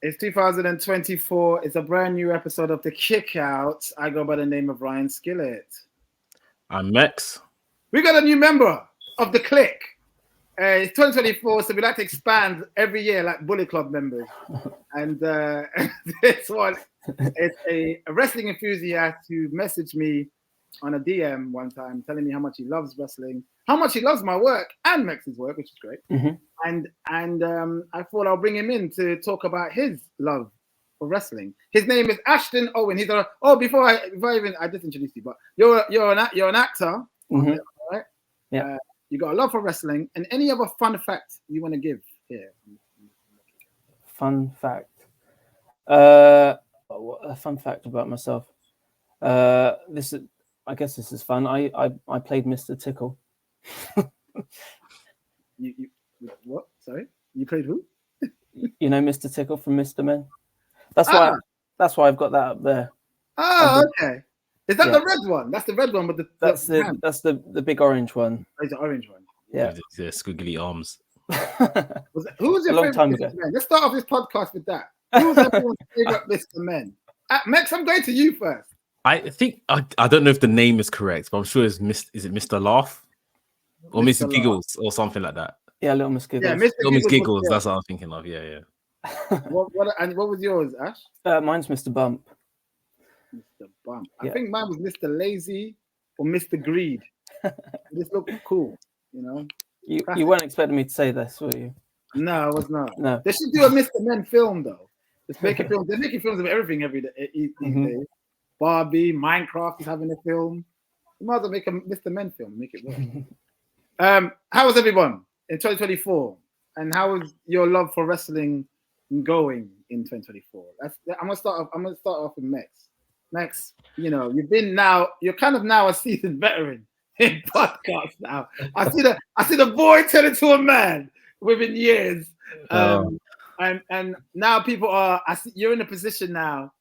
It's 2024. It's a brand new episode of The Kickout. I go by the name of Ryan Skillett. I'm Mex. We got a new member of the clique. It's 2024, so we like to expand every year like Bullet Club members. And this one is a wrestling enthusiast who messaged me on a DM one time telling me how much he loves wrestling, how much he loves my work and Mex's work, which is great. Mm-hmm. And I thought I'll bring him in to talk about his love for wrestling. His name is Ashton Owen. He's a before I just introduced you, but you're an actor, Mm-hmm. right? Yeah. You got a love for wrestling, and any other fun fact you want to give here? Fun fact. A fun fact about myself. I guess this is fun. I played Mr. Tickle. You what? Sorry, you played who? You know Mr. Tickle from Mr. Men. That's why I've got that up there. Oh, okay. Is that the red one? That's the red one with the. That's the big orange one. Oh, it's the orange one. Yeah. The squiggly arms. Who was your long time favorite ago? Mr. Men? Let's start off this podcast with that. Who was everyone's favorite Mr. Men? Mex, I'm going to you first. I think I don't know if the name is correct, but I'm sure is it Mr. Laugh or Mr. Laugh. Giggles or something like that. Yeah, Little Miss Giggles. Yeah, Mr. Little Miss Giggles. Was, That's what I'm thinking of. Yeah. what was yours, Ash? Mine's Mr. Bump. Mr. Bump. Yeah. I think mine was Mr. Lazy or Mr. Greed. This looked cool, you know. You weren't expecting me to say this, were you? No, I was not. No. They should do a Mr. Men film though. They're making films of everything every day these days. Barbie, Minecraft is having a film. You might as well make a Mr. Men film, make it work. How was everyone in 2024? And how was your love for wrestling going in 2024? I'm gonna start off with Mex. Mex, you're kind of now a seasoned veteran in podcasts now. I see the boy turn into a man within years. And now people you're in a position now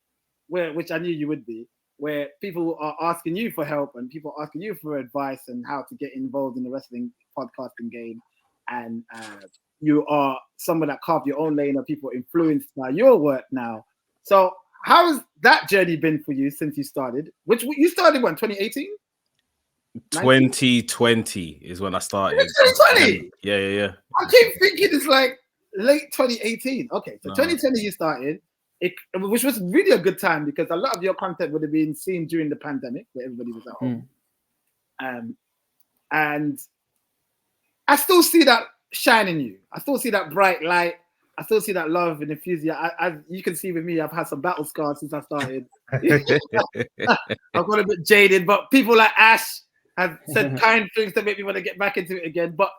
which I knew you would be, where people are asking you for help and people are asking you for advice and how to get involved in the wrestling podcasting game. And you are someone that carved your own lane of people influenced by your work now. So how has that journey been for you since you started? Which you started when, 2018? 2020 is when I started. 2020? Yeah. I keep thinking it's like late 2018. Okay, so 2020 you started, which was really a good time because a lot of your content would have been seen during the pandemic where everybody was at home. And I still see that shine in you. I still see that bright light. I still see that love and enthusiasm. You can see with me, I've had some battle scars since I started. I've got a bit jaded, but people like Ash have said kind things to make me want to get back into it again. But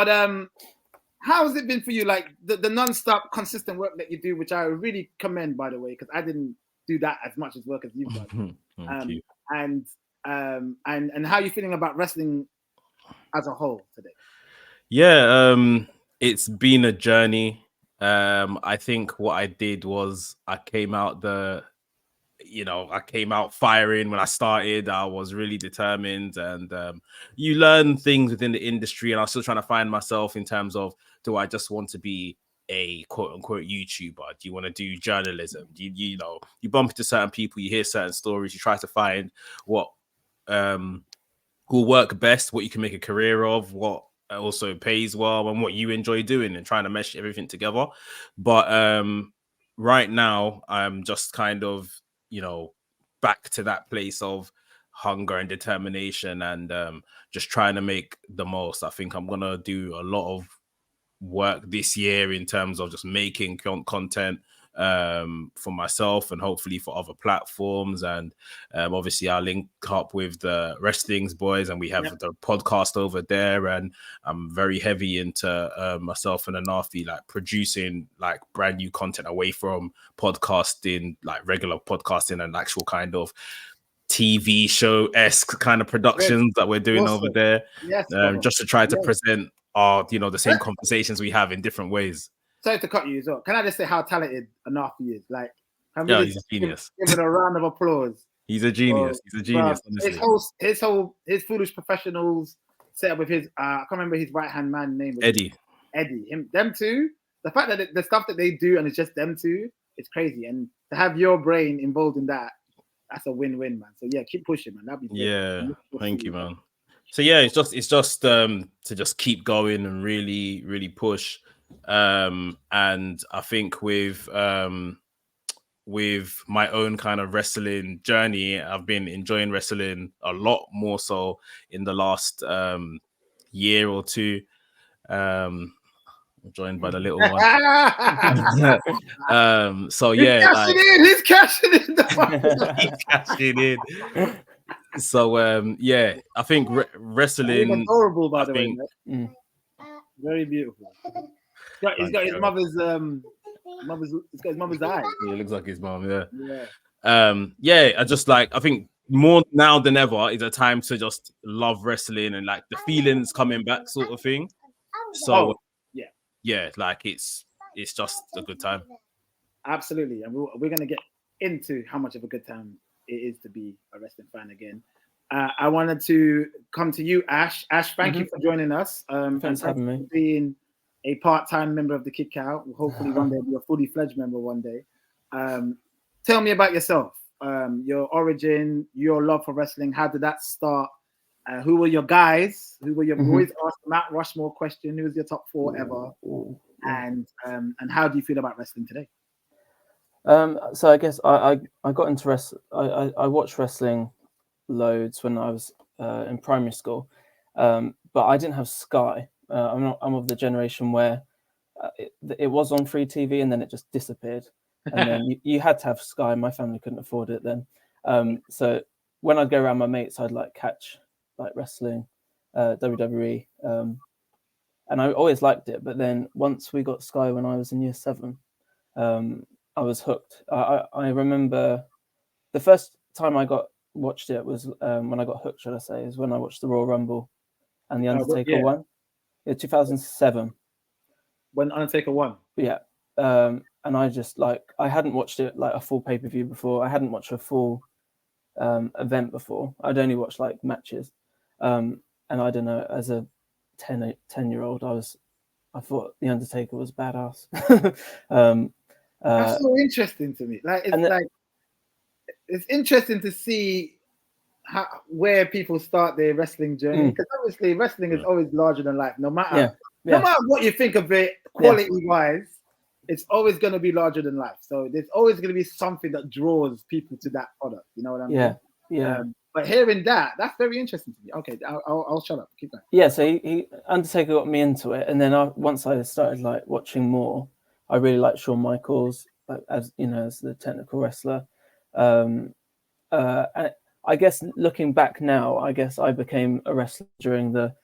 how has it been for you? Like the non-stop, consistent work that you do, which I really commend, by the way, because I didn't do that as much as work as you've done. And how are you feeling about wrestling as a whole today? Yeah, it's been a journey. I think what I did was I came out firing when I started. I was really determined, and you learn things within the industry, and I was still trying to find myself in terms of, do I just want to be a quote unquote YouTuber? Do you want to do journalism? Do you bump into certain people, you hear certain stories, you try to find what will work best, what you can make a career of, what also pays well, and what you enjoy doing, and trying to mesh everything together. But right now I'm just kind of back to that place of hunger and determination, and just trying to make the most. I think I'm gonna do a lot of work this year in terms of just making content for myself and hopefully for other platforms. And obviously I'll link up with the Wrestling's boys, and we have the podcast over there, and I'm very heavy into myself and Anafi, like producing like brand new content away from podcasting, like regular podcasting, and actual kind of TV show-esque kind of productions that we're doing over there, just to try to present our the same conversations we have in different ways. Sorry to cut you as well. Can I just say how talented Anafi is? Like, he's a genius. Give it a round of applause. He's a genius. He's a genius. Honestly. His Foolish Professionals set up with his I can't remember his right hand man name. Eddie. Them two. the fact that the stuff that they do and it's just them two, it's crazy. And to have your brain involved in that, that's a win-win, man. So yeah, keep pushing, man. That'd be great. Yeah, thank you, man. So yeah, it's just to just keep going and really, really push. And I think with my own kind of wrestling journey, I've been enjoying wrestling a lot more so in the last year or two. I'm joined by the little one. So yeah, he's cashing in. He's cashing in. So yeah, I think wrestling. Adorable, by the way. Very beautiful. He's got his mother's eye. Yeah, it looks like his mom. Yeah. Yeah. I think more now than ever is a time to just love wrestling and like the feelings coming back, sort of thing. So yeah, like it's just a good time. Absolutely, and we're gonna get into how much of a good time it is to be a wrestling fan again. I wanted to come to you, Ash. Ash, thank you for joining us. Thanks for having me. For being a part-time member of the Kickout. We'll hopefully one day be a fully fledged member one day. Tell me about yourself, your origin, your love for wrestling. How did that start? Who were your guys? Who were your boys? Ask the Mount Rushmore question. Who was your top 4 ever? And how do you feel about wrestling today? So I guess I got into wrestling. I watched wrestling loads when I was in primary school, but I didn't have Sky. I'm of the generation where it was on free TV and then it just disappeared. And then you had to have Sky. My family couldn't afford it then. So when I'd go around my mates, I'd like catch like wrestling, WWE, and I always liked it. But then once we got Sky when I was in year 7, I was hooked. I remember the first time I watched it was when I got hooked, should I say, is when I watched the Royal Rumble and the Undertaker won. Yeah, 2007. When Undertaker won? Yeah. And I just I hadn't watched it like a full pay-per-view before. I hadn't watched a full event before. I'd only watched like matches. And I don't know, as a 10-year-old, I thought the Undertaker was badass. That's so interesting to me. It's interesting to see where people start their wrestling journey, because obviously wrestling is always larger than life. No matter what you think of it, quality-wise, it's always going to be larger than life. So there's always going to be something that draws people to that product. You know what I mean? Yeah. But hearing that's very interesting to me. Okay, I'll shut up. Keep going. Yeah. So he Undertaker got me into it, and then once I started like watching more, I really liked Shawn Michaels, as the technical wrestler. And I guess looking back now, I guess I became a wrestler during the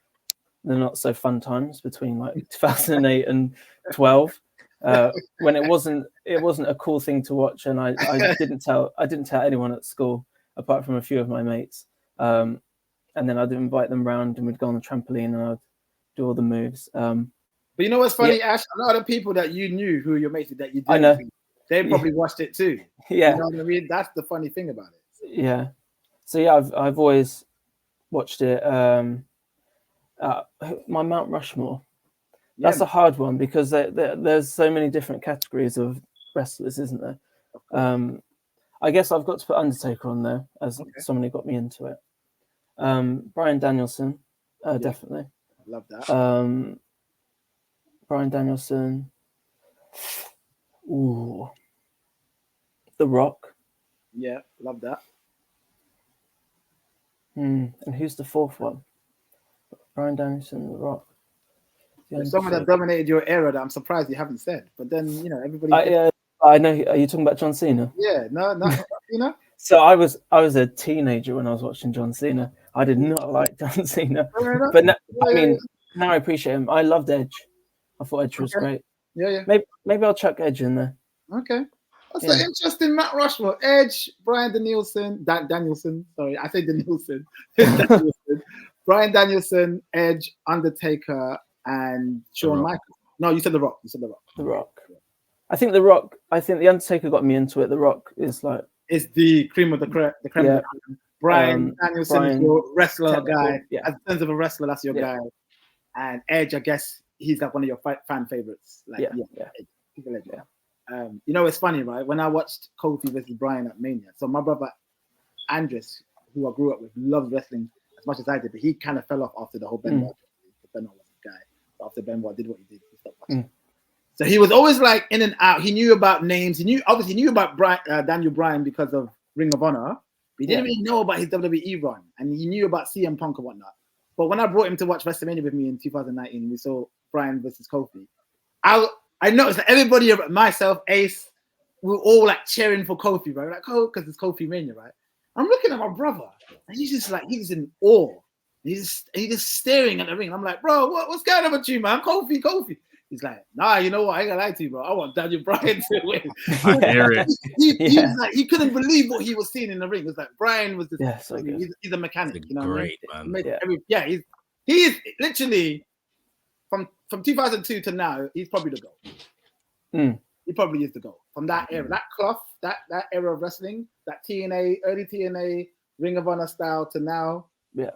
not so fun times between like 2008 and 12, when it wasn't a cool thing to watch, and I didn't tell anyone at school apart from a few of my mates. And then I'd invite them round and we'd go on the trampoline and I'd do all the moves. But you know what's funny, Ash? A lot of people that you knew who your mates that you didn't, I know, they probably watched it too. Yeah, you know what I mean? That's the funny thing about it. Yeah. So yeah, I've always watched it. My Mount Rushmore. That's a hard one because there's so many different categories of wrestlers, isn't there? I guess I've got to put Undertaker on there as someone who got me into it. Bryan Danielson, definitely. Love that. Bryan Danielson. Ooh. The Rock. Yeah, love that. And who's the fourth one? Bryan Danielson, The Rock. Someone that dominated your era that I'm surprised you haven't said. But then, everybody... I know. Are you talking about John Cena? Yeah, no, Cena. So I was a teenager when I was watching John Cena. I did not like John Cena. But now I appreciate him. I loved Edge. I thought Edge was great. Yeah. Maybe I'll chuck Edge in there. Okay. That's an interesting Matt Rushmore. Edge, Bryan Danielson, Danielson. Sorry, I say Danielson. Bryan Danielson, Edge, Undertaker, and Shawn Michaels. No, you said The Rock. The Rock. I think The Rock. I think the Undertaker got me into it. The Rock is like it's the cream of the creme. The creme of the creme. Bryan Danielson is your wrestler guy. Yeah. As in terms of a wrestler, that's your guy. And Edge, I guess he's like one of your fan favorites. Like, he's a legend. Yeah. You know, it's funny, right? When I watched Kofi versus Bryan at Mania, so my brother Andres, who I grew up with, loves wrestling as much as I did, but he kind of fell off after the whole Benoit. Benoit was the guy. But after Benoit did what he did, he stopped watching. So he was always like in and out. He knew about names. He knew about Daniel Bryan because of Ring of Honor. But he didn't really know about his WWE run, and he knew about CM Punk and whatnot. But when I brought him to watch WrestleMania with me in 2019, we saw Bryan versus Kofi. I noticed that everybody, myself, Ace, we were all like cheering for Kofi, right? Like, oh, because it's Kofi Mania, right? I'm looking at my brother, and he's just in awe. He's just staring at the ring. And I'm like, bro, what's going on with you, man? Kofi. He's like, nah, you know what? I ain't gonna lie to you, bro. I want Daniel Bryan to win. I hear it. He was like, he couldn't believe what he was seeing in the ring. It was like Bryan was this. He's a mechanic, you know. Great, man. He is literally from 2002 to now. He's probably the GOAT. He probably is the GOAT from that era, that cloth, that era of wrestling, that TNA, early TNA, Ring of Honor style to now. Yeah,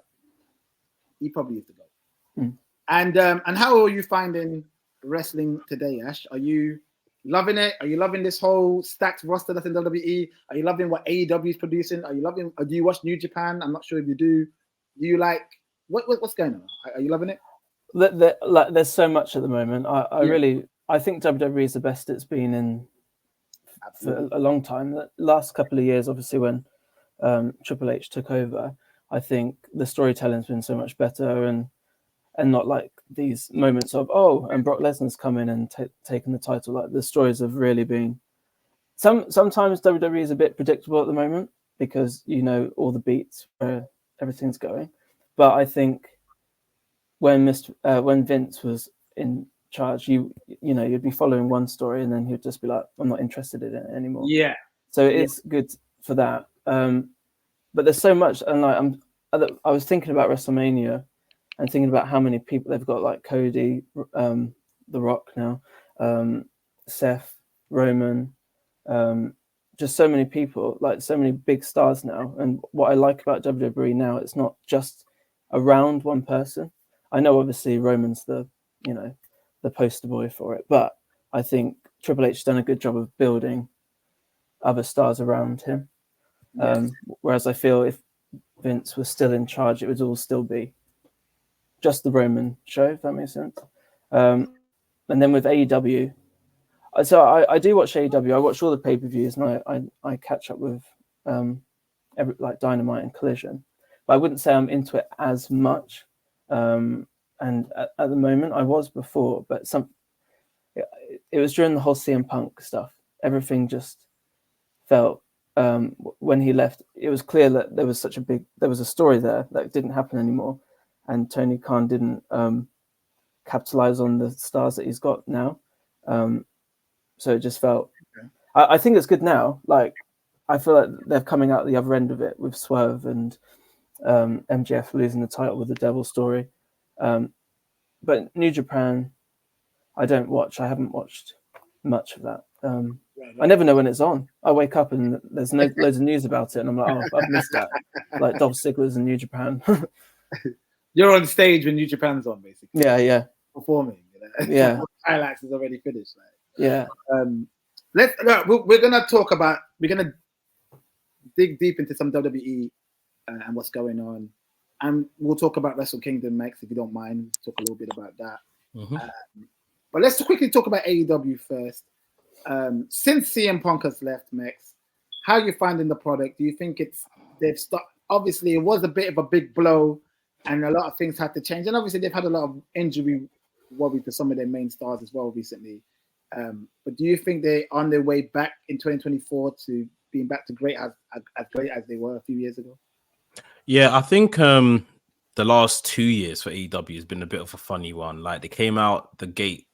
he probably is the GOAT. And how are you finding wrestling today, Ash? Are you loving it? Are you loving this whole stacked roster that's in WWE? Are you loving what AEW is producing? Are you loving? Or do you watch New Japan? I'm not sure if you do. Do you like what's going on? Are you loving it? There's so much at the moment. I think WWE is the best it's been in for a long time. The last couple of years, obviously, when Triple H took over, I think the storytelling's been so much better and not like these moments of, and Brock Lesnar's come in and taken the title. Like the stories have really been. Sometimes WWE is a bit predictable at the moment because you know all the beats where everything's going. But I think when Vince was in charge, you'd be following one story and then he'd just be like, I'm not interested in it anymore. Yeah. So it's good for that. But there's so much, and like I was thinking about WrestleMania. And thinking about how many people they've got, like Cody, The Rock now, Seth, Roman, just so many people, like so many big stars now. And what I like about WWE now, it's not just around one person. I know obviously Roman's the poster boy for it, but I think Triple H has done a good job of building other stars around him. Whereas I feel if Vince was still in charge, it would all still be just the Roman show, if that makes sense. And then with AEW, so I do watch AEW. I watch all the pay-per-views and I catch up with like Dynamite and Collision. But I wouldn't say I'm into it as much. And at the moment, I was before, but it was during the whole CM Punk stuff. Everything just felt, when he left, it was clear that there was a story there that didn't happen anymore. And Tony Khan didn't capitalize on the stars that he's got now. So it just felt... Okay. I think it's good now. Like, I feel like they're coming out the other end of it with Swerve and MJF losing the title with the Devil story. But New Japan, I don't watch. I haven't watched much of that. I never know when it's on. I wake up and there's loads of news about it. And I'm like, I've missed that. Like Dolph Ziggler's in New Japan. You're on stage when New Japan's on, basically. Yeah. Performing. Yeah. Highlights is already finished. Like. Yeah. We're gonna dig deep into some WWE and what's going on, and we'll talk about WrestleKingdom next, if you don't mind. Talk a little bit about that. But let's quickly talk about AEW first. Since CM Punk has left, Mex, how are you finding the product? Do you think they've stopped? Obviously, it was a bit of a big blow. And a lot of things had to change. And obviously, they've had a lot of injury worry to some of their main stars as well recently. But do you think they're on their way back in 2024 to being back to as great as they were a few years ago? Yeah, I think the last 2 years for AEW has been a bit of a funny one. Like, they came out the gate,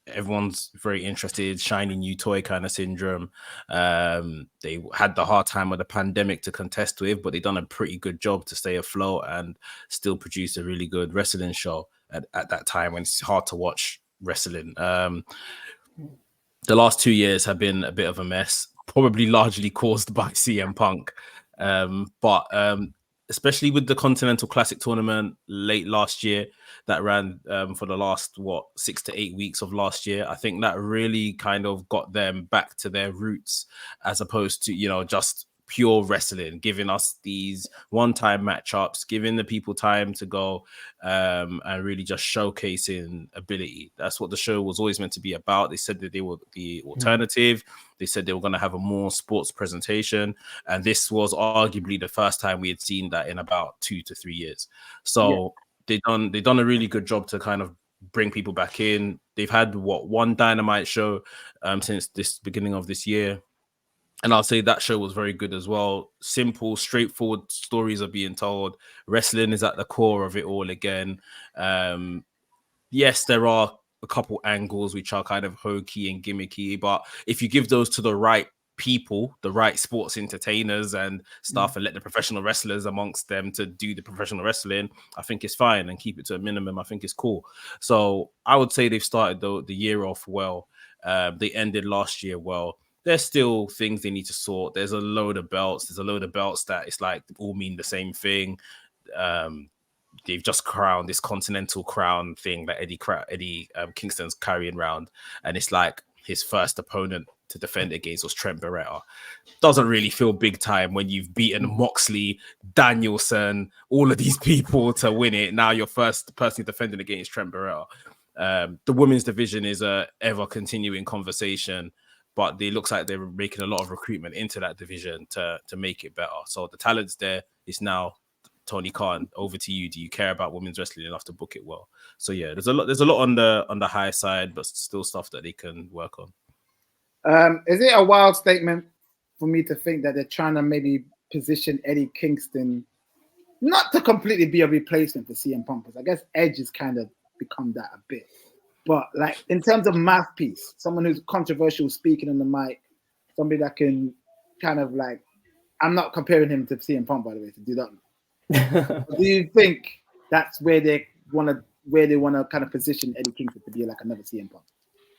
everyone's very interested, shiny new toy kind of syndrome. They had the hard time of the pandemic to contest with, but they've done a pretty good job to stay afloat and still produce a really good wrestling show at that time when it's hard to watch wrestling. The last 2 years have been a bit of a mess, probably largely caused by CM Punk. But especially with the Continental Classic tournament late last year that ran for the last 6 to 8 weeks of last year. I think that really kind of got them back to their roots, as opposed to just pure wrestling, giving us these one-time matchups, giving the people time to go and really just showcasing ability. That's what the show was always meant to be about. They said that they were the alternative. They said they were going to have a more sports presentation, and this was arguably the first time we had seen that in about 2 to 3 years. So they've done a really good job to kind of bring people back in. They've had one Dynamite show since this beginning of this year. And I'll say that show was very good as well. Simple, straightforward stories are being told. Wrestling is at the core of it all again. Yes, there are a couple angles which are kind of hokey and gimmicky, but if you give those to the right people, the right sports entertainers and stuff, and let the professional wrestlers amongst them to do the professional wrestling, I think it's fine, and keep it to a minimum. I think it's cool. So I would say they've started the year off well. They ended last year well. There's still things they need to sort. There's a load of belts. There's a load of belts that it's like all mean the same thing. They've just crowned this Continental crown thing that Eddie Kingston's carrying around, and it's like his first opponent to defend against was Trent Beretta. Doesn't really feel big time when you've beaten Moxley, Danielson, all of these people to win it. Now you're first person defending against Trent Beretta. The women's division is a ever continuing conversation, but it looks like they're making a lot of recruitment into that division to make it better. So the talent's there. It's now Tony Khan, over to you. Do you care about women's wrestling enough to book it well? So yeah, there's a lot on the high side, but still stuff that they can work on. Is it a wild statement for me to think that they're trying to maybe position Eddie Kingston not to completely be a replacement for CM Punk? I guess Edge has kind of become that a bit. But like in terms of mouthpiece, someone who's controversial speaking on the mic, somebody that can kind of like, I'm not comparing him to CM Punk, by the way, to do that. Do you think that's where they want to kind of position Eddie Kingston to be like another CM Punk?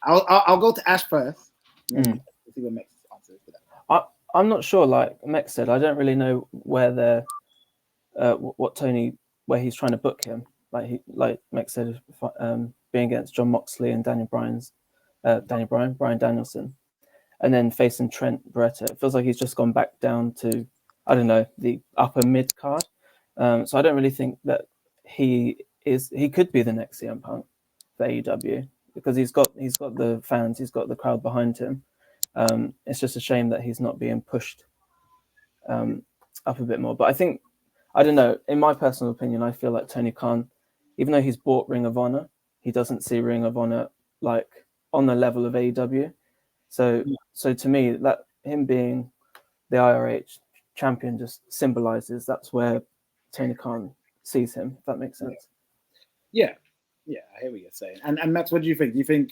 I'll go to Ash first. See what Mex answers to that. I'm not sure. Like Mex said, I don't really know where they're where he's trying to book him. Like Mex said, being against John Moxley and Brian Danielson, and then facing Trent Beretta. It feels like he's just gone back down to, I don't know, the upper mid card. So I don't really think that he could be the next CM Punk for AEW, because he's got the fans, he's got the crowd behind him. It's just a shame that he's not being pushed up a bit more. But I think, I don't know, in my personal opinion, I feel like Tony Khan, even though he's bought Ring of Honor, he doesn't see Ring of Honor like on the level of AEW. So to me, that him being the IRH champion just symbolizes that's where Tony Khan sees him, if that makes sense. Yeah, I hear what you're saying. And Max, what do you think? Do you think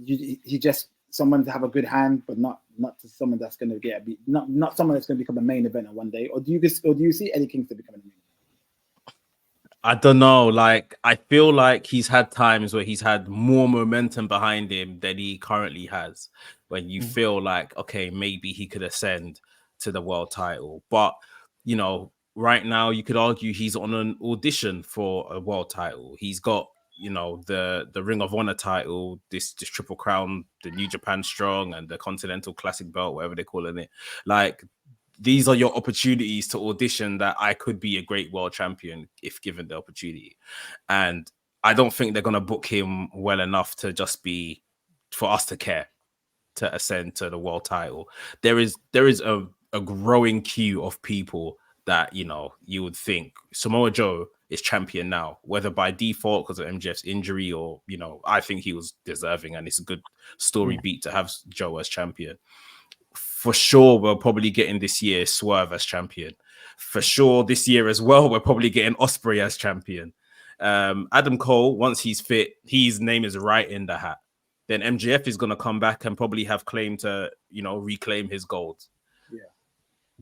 he just someone to have a good hand, but not to someone that's going to get not someone that's going to become a main eventer one day, or do you see Eddie Kingston becoming a main eventer? I don't know. Like, I feel like he's had times where he's had more momentum behind him than he currently has, when you feel like, okay, maybe he could ascend to the world title. But, right now you could argue he's on an audition for a world title. He's got, the Ring of Honor title, this Triple Crown, the New Japan Strong, and the Continental Classic belt, whatever they're calling it. Like, these are your opportunities to audition that I could be a great world champion if given the opportunity. And I don't think they're going to book him well enough to just be for us to care to ascend to the world title. There is a growing queue of people that, you would think Samoa Joe is champion now, whether by default because of MJF's injury or, I think he was deserving, and it's a good story beat to have Joe as champion. For sure, we're probably getting this year Swerve as champion. For sure, this year as well, we're probably getting Ospreay as champion. Adam Cole, once he's fit, his name is right in the hat. Then MJF is going to come back and probably have claim to, reclaim his gold. Yeah.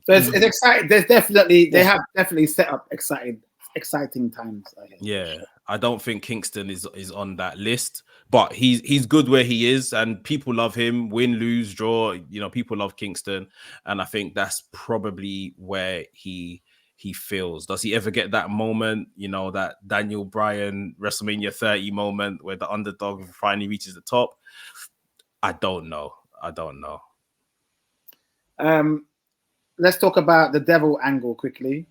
So it's exciting. They have definitely set up exciting times. Yeah, I don't think Kingston is on that list, but he's good where he is, and people love him. Win, lose, draw, people love Kingston, and I think that's probably where he he feels. Does he ever get that moment, you know, that Daniel Bryan WrestleMania 30 moment where the underdog finally reaches the top? I don't know. Let's talk about the devil angle quickly.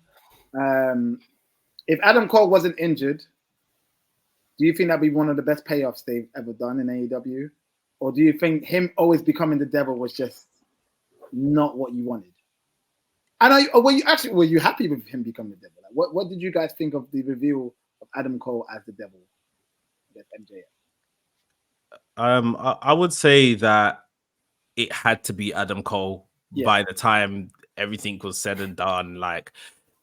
If Adam Cole wasn't injured, do you think that'd be one of the best payoffs they've ever done in AEW? Or do you think him always becoming the devil was just not what you wanted? And were you happy with him becoming the devil? Like, what did you guys think of the reveal of Adam Cole as the devil against MJF? I would say that it had to be Adam Cole by the time everything was said and done. Like,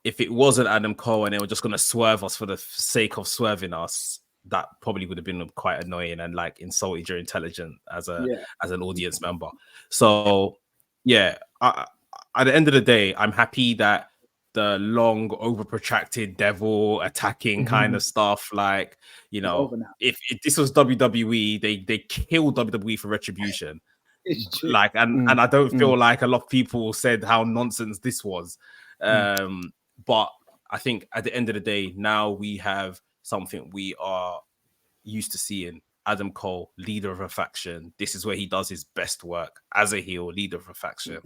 if it wasn't Adam Cole and they were just going to swerve us for the sake of swerving us, that probably would have been quite annoying and like insulted your intelligence as an audience member. So yeah, at the end of the day, I'm happy that the long, over protracted devil attacking kind of stuff, like, you know, if this was WWE, they killed WWE for Retribution. Like, and I don't feel like a lot of people said how nonsense this was. But I think at the end of the day, now we have something we are used to seeing. Adam Cole, leader of a faction. This is where he does his best work as a heel, leader of a faction.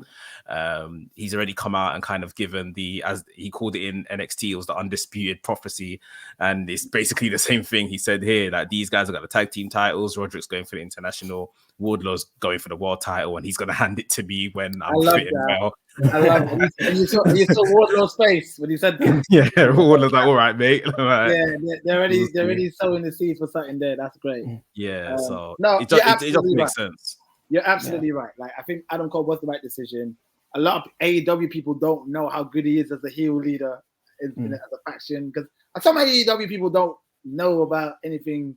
He's already come out and kind of given as he called it in NXT, it was the undisputed prophecy. And it's basically the same thing he said here, that these guys have got the tag team titles. Roderick's going for the international. Wardlow's going for the world title, and he's going to hand it to me when I'm fitting well. I love it. And you saw Wardlow's face when he said that. Yeah, Wardlow's like, all right, mate. Yeah, they're already sowing the seeds for something there. That's great. Yeah, so it just makes sense. You're absolutely right. Like, I think Adam Cole was the right decision. A lot of AEW people don't know how good he is as a heel leader as a faction, because some AEW people don't know about anything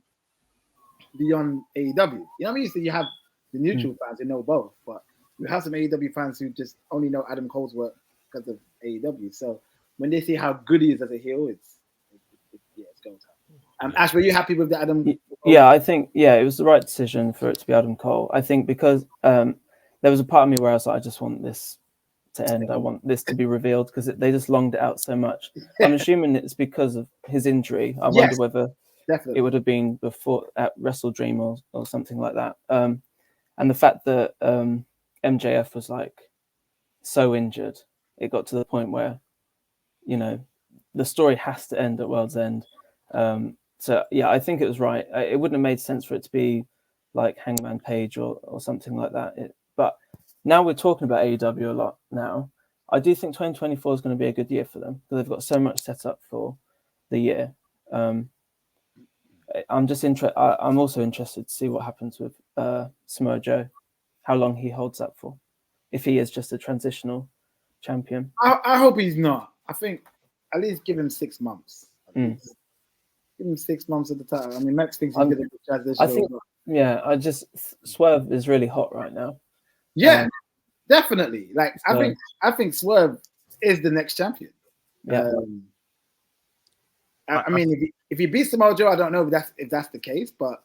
beyond AEW. You know what I mean? So you have the neutral fans who know both, but you have some AEW fans who just only know Adam Cole's work because of AEW. So when they see how good he is as a heel, it's go time. Ash, were you happy with the Adam Cole? Yeah, I think it was the right decision for it to be Adam Cole. I think because there was a part of me where I was like, I just want this to end. I want this to be revealed, because they just longed it out so much. I'm assuming it's because of his injury. I wonder whether it would have been before at Wrestle Dream or something like that. And the fact that MJF was like so injured, it got to the point where, you know, the story has to end at World's End. So yeah, I think it was right. It wouldn't have made sense for it to be like Hangman Page or something like that. But now we're talking about AEW a lot now. I do think 2024 is going to be a good year for them, because they've got so much set up for the year. I'm also interested to see what happens with Samoa Joe, how long he holds that for, if he is just a transitional champion. I hope he's not. I think at least give him 6 months. Give him 6 months at the time. I mean, Max thinks he's going to be transitional. I think, Swerve is really hot right now. Yeah, definitely. Like, so, I think Swerve is the next champion. Yeah. I mean, if he beats Samoa Joe, I don't know if that's the case, but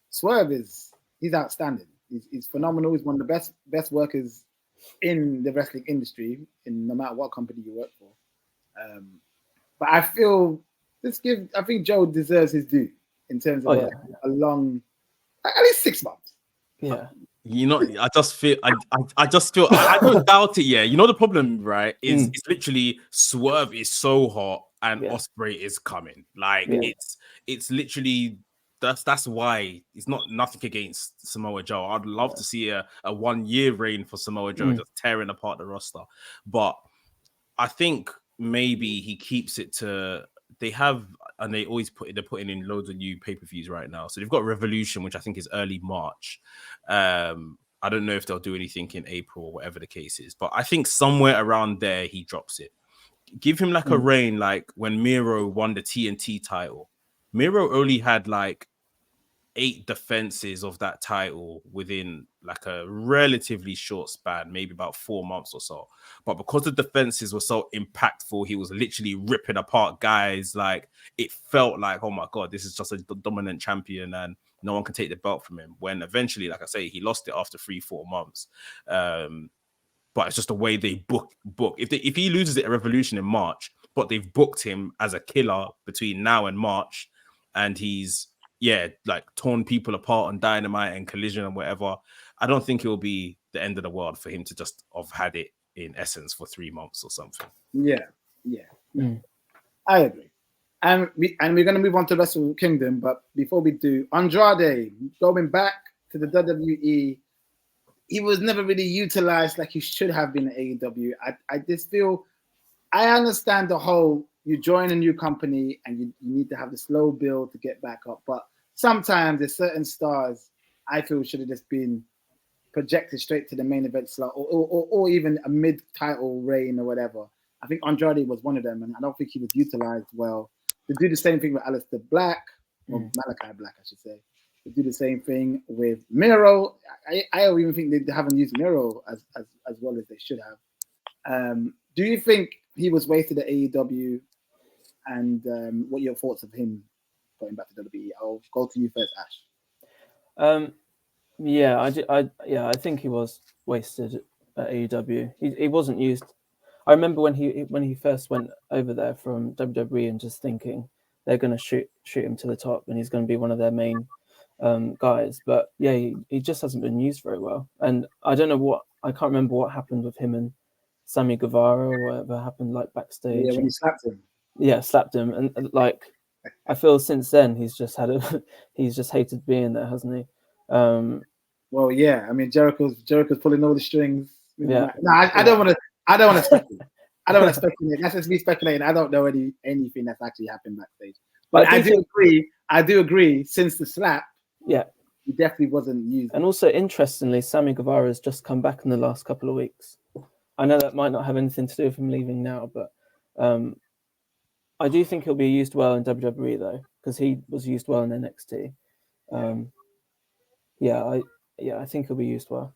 Swerve he's outstanding. He's phenomenal. He's one of the best workers in the wrestling industry, in no matter what company you work for. But I think Joe deserves his due in terms of a long, at least 6 months. Yeah. You know, I just feel I don't doubt it. Yeah, you know, the problem, right, is it's literally Swerve is so hot and Ospreay is coming. Like it's literally that's why it's nothing against Samoa Joe. I'd love to see a 1 year reign for Samoa Joe, just tearing apart the roster. But I think maybe he keeps it to. They have, and they're putting in loads of new pay-per-views right now. So they've got Revolution, which I think is early March. I don't know if they'll do anything in April or whatever the case is, but I think somewhere around there he drops it. Give him like a reign, like when Miro won the TNT title. Miro only had like 8 defenses of that title within like a relatively short span, maybe about 4 months or so. But because the defenses were so impactful, he was literally ripping apart guys. Like, it felt like, oh my God, this is just a dominant champion and no one can take the belt from him. When eventually, like I say, he lost it after 3-4 months. but it's just the way they book. If he loses it at Revolution in March, but they've booked him as a killer between now and March, and he's like torn people apart on Dynamite and Collision and whatever, I don't think it will be the end of the world for him to just have had it in essence for 3 months or something. Yeah. I agree. And we're going to move on to WrestleKingdom, but before we do, Andrade, going back to the WWE, he was never really utilized like he should have been at AEW. I just feel, I understand the whole, you join a new company and you need to have the slow build to get back up, but sometimes there's certain stars I feel should have just been projected straight to the main event slot or even a mid-title reign or whatever. I think Andrade was one of them, and I don't think he was utilized well. They do the same thing with Aleister Black, or Malachi Black, I should say. They do the same thing with Miro. I don't even think they haven't used Miro as well as they should have. Do you think he was wasted at AEW? And what are your thoughts of him going back to WWE? I'll go to you first, Ash. I think he was wasted at AEW. He wasn't used. I remember when he first went over there from WWE and just thinking they're going to shoot him to the top and he's going to be one of their main guys. But yeah, he just hasn't been used very well. And I can't remember what happened with him and Sammy Guevara or whatever happened like backstage. Yeah, when he slapped him. Yeah, slapped him, and like I feel since then he's just hated being there, hasn't he? Well, yeah. I mean, Jericho's pulling all the strings. Yeah. No, I don't want to. I don't want to speculate. I don't want to speculate. That's just me speculating. I don't know anything that's actually happened backstage. But I do agree. Since the slap, yeah, he definitely wasn't used. And also, interestingly, Sammy Guevara has just come back in the last couple of weeks. I know that might not have anything to do with him leaving now, but I do think he'll be used well in WWE though, because he was used well in NXT. I think he'll be used well.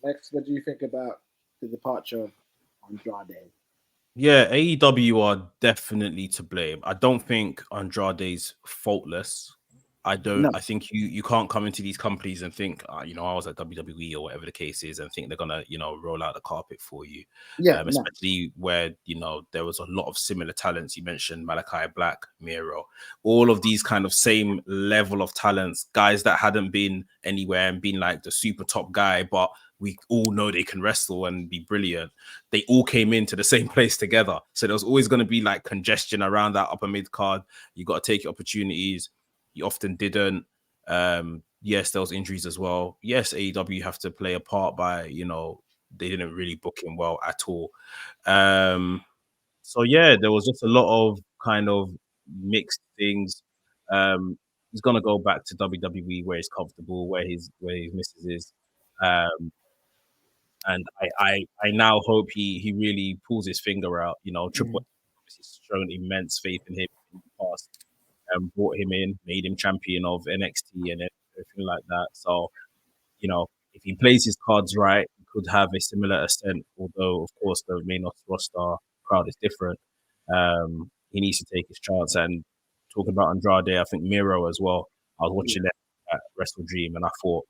Lex, what do you think about the departure of Andrade? Yeah, AEW are definitely to blame. I don't think Andrade's faultless. I think you can't come into these companies and think, I was at WWE or whatever the case is, and think they're gonna, roll out the carpet for you. Especially where there was a lot of similar talents. You mentioned Malachi Black, Miro, all of these kind of same level of talents, guys that hadn't been anywhere and been like the super top guy, but we all know they can wrestle and be brilliant. They all came into the same place together, so there was always going to be like congestion around that upper mid card. You got to take your opportunities. You often didn't. Yes, there was injuries as well. Yes, AEW have to play a part by, they didn't really book him well at all. So yeah, there was just a lot of kind of mixed things. He's gonna go back to WWE where he's comfortable, where his missus is. And I now hope he really pulls his finger out. Triple H has shown immense faith in him in the past. Brought him in, made him champion of NXT and everything like that. So, if he plays his cards right, he could have a similar ascent, although, of course, the main roster crowd is different. He needs to take his chance. And talking about Andrade, I think Miro as well. I was watching it at Wrestle Dream and I thought,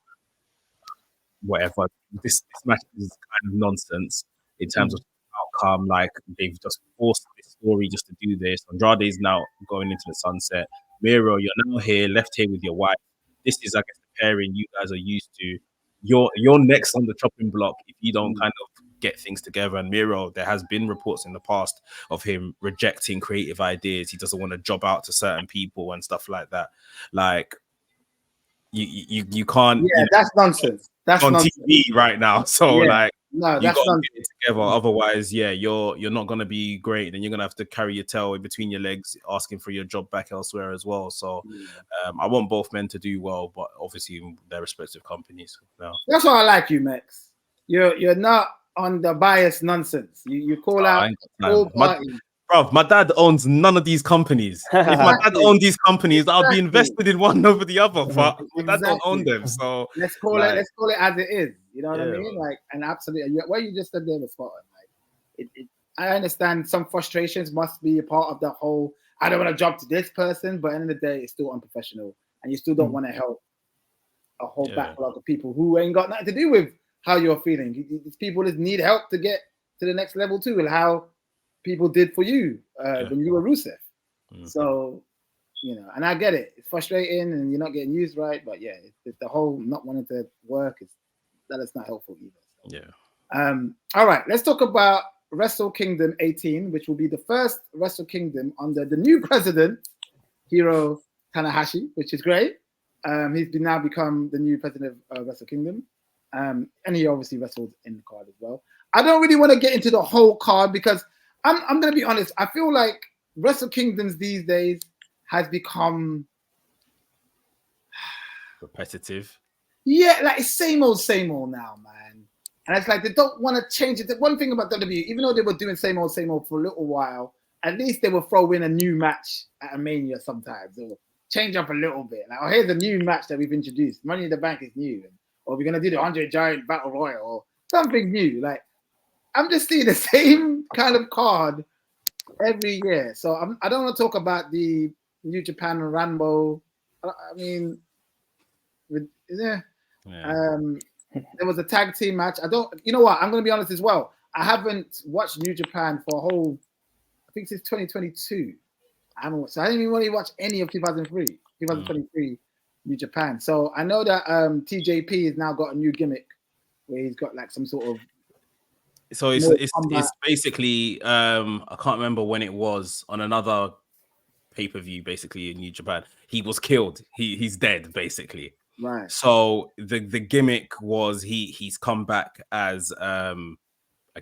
whatever, this match is kind of nonsense in terms of outcome. Like, they've just forced this story just to do this. Andrade is now going into the sunset. Miro, you're now left here with your wife. This is, I guess, the pairing you guys are used to. You're next on the chopping block if you don't kind of get things together. And Miro, there has been reports in the past of him rejecting creative ideas. He doesn't want to job out to certain people and stuff like that. Like, you can't. Yeah, that's nonsense. That's on nonsense. TV right now. So that's you got to get it together. Otherwise, you're not gonna be great, and you're gonna have to carry your tail in between your legs, asking for your job back elsewhere as well. So I want both men to do well, but obviously in their respective companies. No. That's why I like you, Max. You're not on the bias nonsense. You call out all parties. Bro, my dad owns none of these companies. If my dad owned these companies, I'll be invested in one over the other. But my dad don't own them. So let's call it as it is. You know what I mean? Like, and absolutely, what you just said there was spot on. Like, I understand some frustrations must be a part of the whole. I don't want to job to this person, but at the end of the day, it's still unprofessional, and you still don't want to help a whole backlog of people who ain't got nothing to do with how you're feeling. These people just need help to get to the next level too, and how people did for you when you were Rusev. So, and I get it. It's frustrating and you're not getting used right, but yeah, it's the whole not wanting to work is not helpful either. So. Yeah. All right, let's talk about WrestleKingdom 18, which will be the first WrestleKingdom under the new president, Hiro Tanahashi, which is great. He's now become the new president of WrestleKingdom. And he obviously wrestled in the card as well. I don't really want to get into the whole card because I'm going to be honest. I feel like WrestleKingdoms these days has become repetitive. Yeah, like it's same old now, man. And it's like they don't want to change it. The one thing about WWE, even though they were doing same old for a little while, at least they will throw in a new match at a Mania sometimes, or change up a little bit. Like, oh, here's a new match that we've introduced. Money in the Bank is new, or we're gonna do the Andre Giant Battle Royal, or something new. Like, I'm just seeing the same kind of card every year. So I don't want to talk about the New Japan and Rambo. I mean, there was a tag team match. You know what? I'm going to be honest as well. I haven't watched New Japan for a whole, I think since 2022. I didn't even really watch any of 2023 New Japan. So I know that TJP has now got a new gimmick where he's got like some sort of. So it's basically I can't remember when it was on another pay-per-view basically in New Japan. He was killed. He's dead basically. Right. So the gimmick was he's come back as I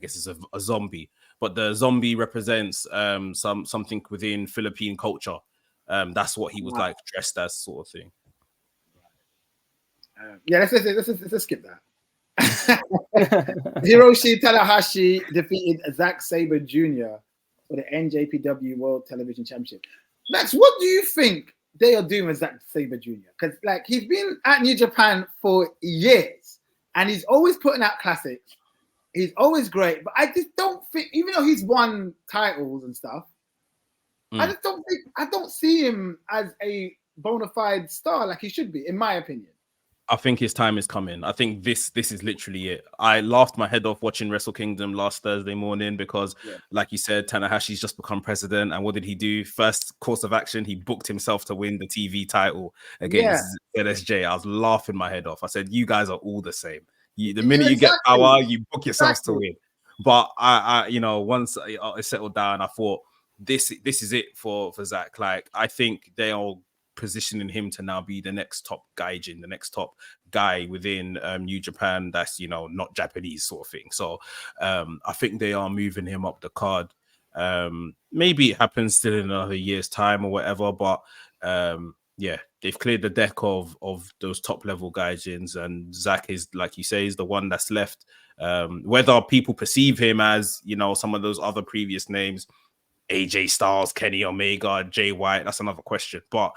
guess it's a zombie, but the zombie represents something within Philippine culture. That's what he was like dressed as, sort of thing. Let's skip that. Hiroshi Tanahashi defeated Zack Sabre Jr. for the NJPW World Television Championship. Max, what do you think they are doing with Zack Sabre Jr.? Because like he's been at New Japan for years and he's always putting out classics. He's always great, but I just don't think, even though he's won titles and stuff, I don't see him as a bona fide star like he should be, in my opinion. I think his time is coming. I think this is literally it. I laughed my head off watching Wrestle Kingdom last Thursday morning because, like you said, Tanahashi's just become president. And what did he do? First course of action, he booked himself to win the TV title against LSJ. I was laughing my head off. I said, you guys are all the same. The minute you get power, you book yourselves to win. But I once it settled down, I thought this is it for Zack. Like, I think they are positioning him to now be the next top gaijin, the next top guy within New Japan that's not Japanese sort of thing. So I think they are moving him up the card. Maybe it happens still in another year's time or whatever, but they've cleared the deck of those top level gaijins, and Zack is, like you say, is the one that's left. Whether people perceive him as some of those other previous names, AJ Styles, Kenny Omega, Jay White, that's another question. But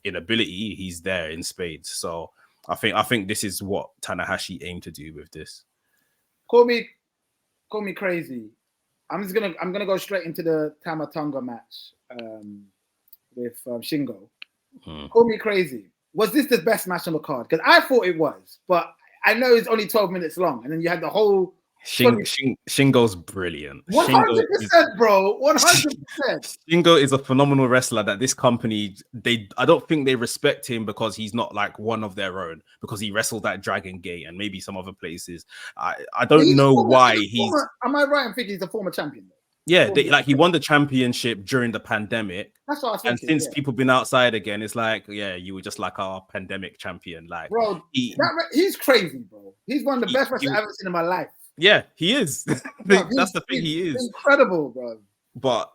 in ability, he's there in spades. So I think this is what Tanahashi aimed to do with this. Call me crazy. I'm gonna go straight into the Tama Tonga match with Shingo. Call me crazy. Was this the best match on the card? Because I thought it was, but I know it's only 12 minutes long, and then you had the whole. Shingo's brilliant. 100%, bro. 100%. Shingo is a phenomenal wrestler that this company, I don't think they respect him because he's not like one of their own, because he wrestled at Dragon Gate and maybe some other places. I don't know why he's. Am I right in thinking he's a former champion? Yeah, he won the championship during the pandemic. That's what I was thinking. And since people been outside again, it's like, you were just like our pandemic champion. Like, bro, he's crazy, bro. He's one of the best wrestlers I've ever seen in my life. Yeah, he is. That's the thing. He is incredible, bro. But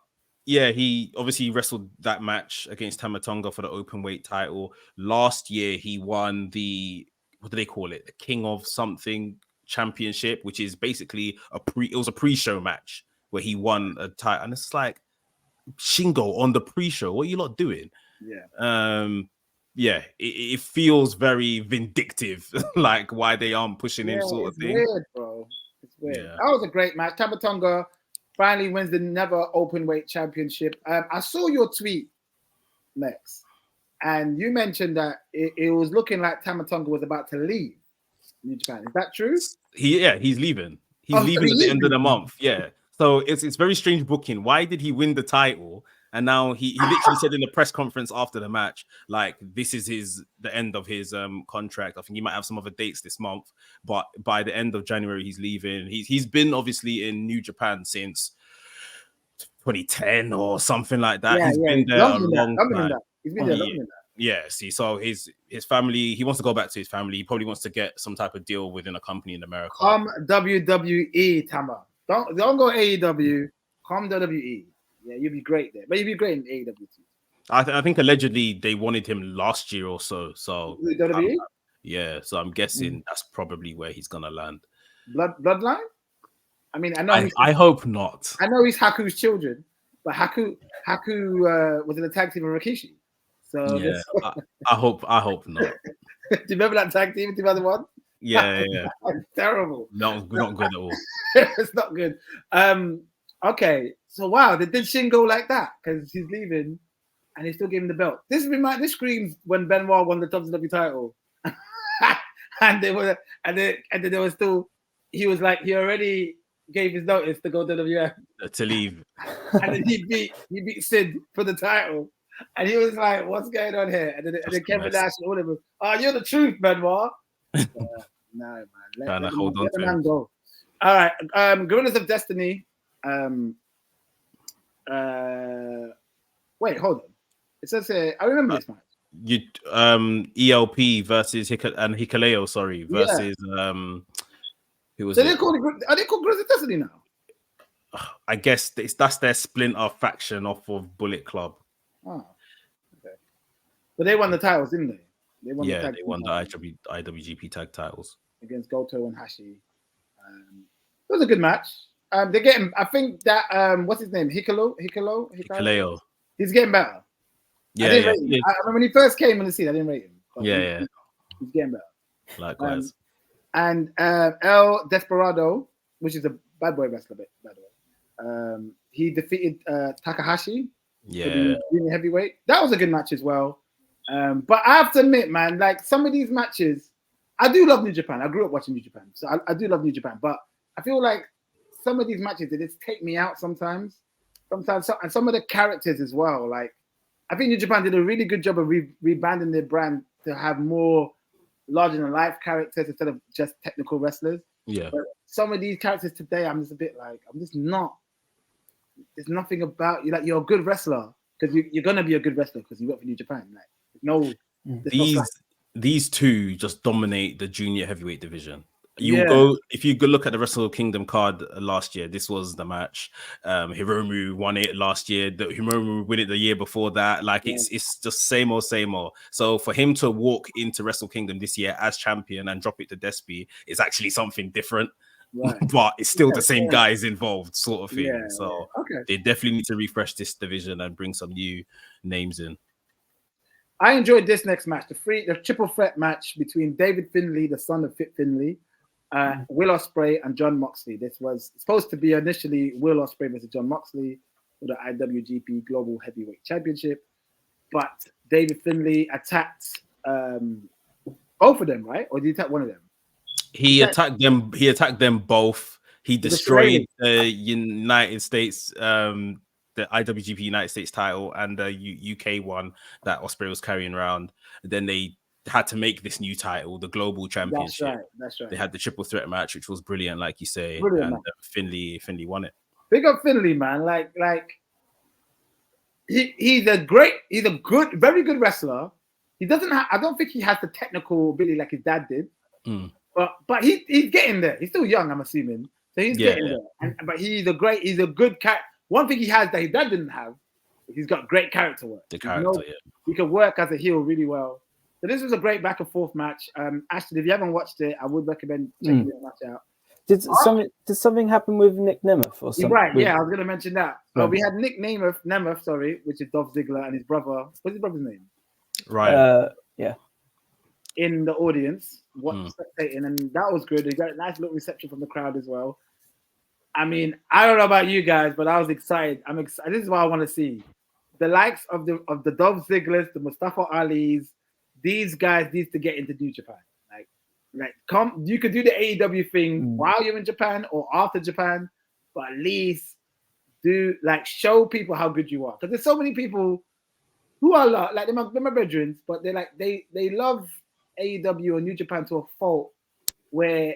yeah, he obviously wrestled that match against Tama Tonga for the open weight title. Last year, he won the, what do they call it? The King of Something Championship, which is basically it was a pre-show match where he won a title. And it's like, Shingo on the pre-show, what are you lot doing? It feels very vindictive, like why they aren't pushing him, sort of thing. Weird, bro. It's weird. Yeah. That was a great match. Tama Tonga finally wins the Never Open Weight Championship. I saw your tweet, Lex, and you mentioned that it was looking like Tama Tonga was about to leave New Japan. Is that true? He's leaving. He's leaving at the end of the month. Yeah. So it's very strange booking. Why did he win the title? And now he literally said in the press conference after the match, like, this is the end of his contract. I think he might have some other dates this month, but by the end of January he's leaving. He's been obviously in New Japan since 2010 or something like that. He's been there a long time. He's been there longer than that. Yeah, see, so his family, he wants to go back to his family. He probably wants to get some type of deal within a company in America. Come WWE, Tama. Don't go AEW. Come WWE. Yeah, you'd be great there. But you'd be great in AEW too. I think allegedly they wanted him last year or so. So WWE? Yeah, so I'm guessing that's probably where he's gonna land. Bloodline? I mean, I hope not. I know he's Haku's children, but Haku was in a tag team with Rikishi. So yeah, I hope not. Do you remember that tag team in 2001? Yeah. Terrible. Not good at all. It's not good. Okay, so wow, they did Shin go like that because he's leaving, and they still gave him the belt. This screams when Benoit won the WWE title, and they were still. He was like, he already gave his notice to go to WWF to leave, and then he beat Sid for the title, and he was like, "What's going on here?" And then Kevin Nash and all of them, "Oh, you're the truth, Benoit." No, man, let the man go. All right, Gorillas of Destiny. Wait, hold on. It says here, I remember this match. ELP versus Hikaleo, versus who was so it? Are they called Gorillas of Destiny now? I guess that's their splinter faction off of Bullet Club. Oh, okay. But they won the titles, didn't they? They won the IWGP tag titles against Goto and Hashi. It was a good match. They're getting. I think that what's his name? Hikaleo. He's getting better. Yeah. I remember when he first came on the scene, I didn't rate him. He's getting better. Likewise. And El Desperado, which is a bad boy wrestler, by the way. He defeated Takahashi. Yeah. Junior heavyweight. That was a good match as well. But I have to admit, man, like some of these matches, I do love New Japan. I grew up watching New Japan, so I do love New Japan. But I feel like some of these matches, they just take me out sometimes. And some of the characters as well. Like, I think New Japan did a really good job of rebranding their brand to have more larger-than-life characters instead of just technical wrestlers. Yeah. But some of these characters today, I'm just not. There's nothing about you. Like, you're a good wrestler because you're gonna be a good wrestler because you work for New Japan. Like, these two just dominate the junior heavyweight division. If you go look at the WrestleKingdom card last year, this was the match. Hiromu won it last year. Hiromu win it the year before that. It's just same old. So for him to walk into WrestleKingdom this year as champion and drop it to Despy is actually something different. Right. But it's still the same guys involved, sort of thing. They definitely need to refresh this division and bring some new names in. I enjoyed this next match, the triple threat match between David Finlay, the son of Fit Finlay, Will Ospreay, and John Moxley. This was supposed to be initially Will Ospreay versus John Moxley for the IWGP Global Heavyweight Championship, but David Finlay attacked both of them, right? Or did he attack one of them? He attacked them. He attacked them both. He destroyed the United States, the IWGP United States title and the UK one that Ospreay was carrying around. And then they had to make this new title, the Global Championship. That's right. They had the triple threat match, which was brilliant, like you say. Finlay won it. Big up Finlay, man. Like he's a good, very good wrestler. He doesn't have. I don't think he has the technical ability like his dad did. But he's getting there. He's still young, I'm assuming. So he's getting there. But he's a good cat. One thing he has that his dad didn't have, he's got great character work. He can work as a heel really well. So this was a great back and forth match. Ashton, if you haven't watched it, I would recommend checking the match out. Did something happen with Nick Nemeth or something? Right, I was going to mention that. We had Nick Nemeth, which is Dolph Ziggler, and his brother. What's his brother's name? Right. In the audience, spectating, and that was good. They got a nice little reception from the crowd as well. I mean, I don't know about you guys, but I was excited. I'm excited. This is what I want to see. The likes of the Dolph Zigglers, the Mustafa Ali's, these guys need to get into New Japan. like you could do the AEW thing while you're in Japan or after Japan, but at least show people how good you are. Because there's so many people who are like they're my brethren, but they're like they love AEW or New Japan to a fault where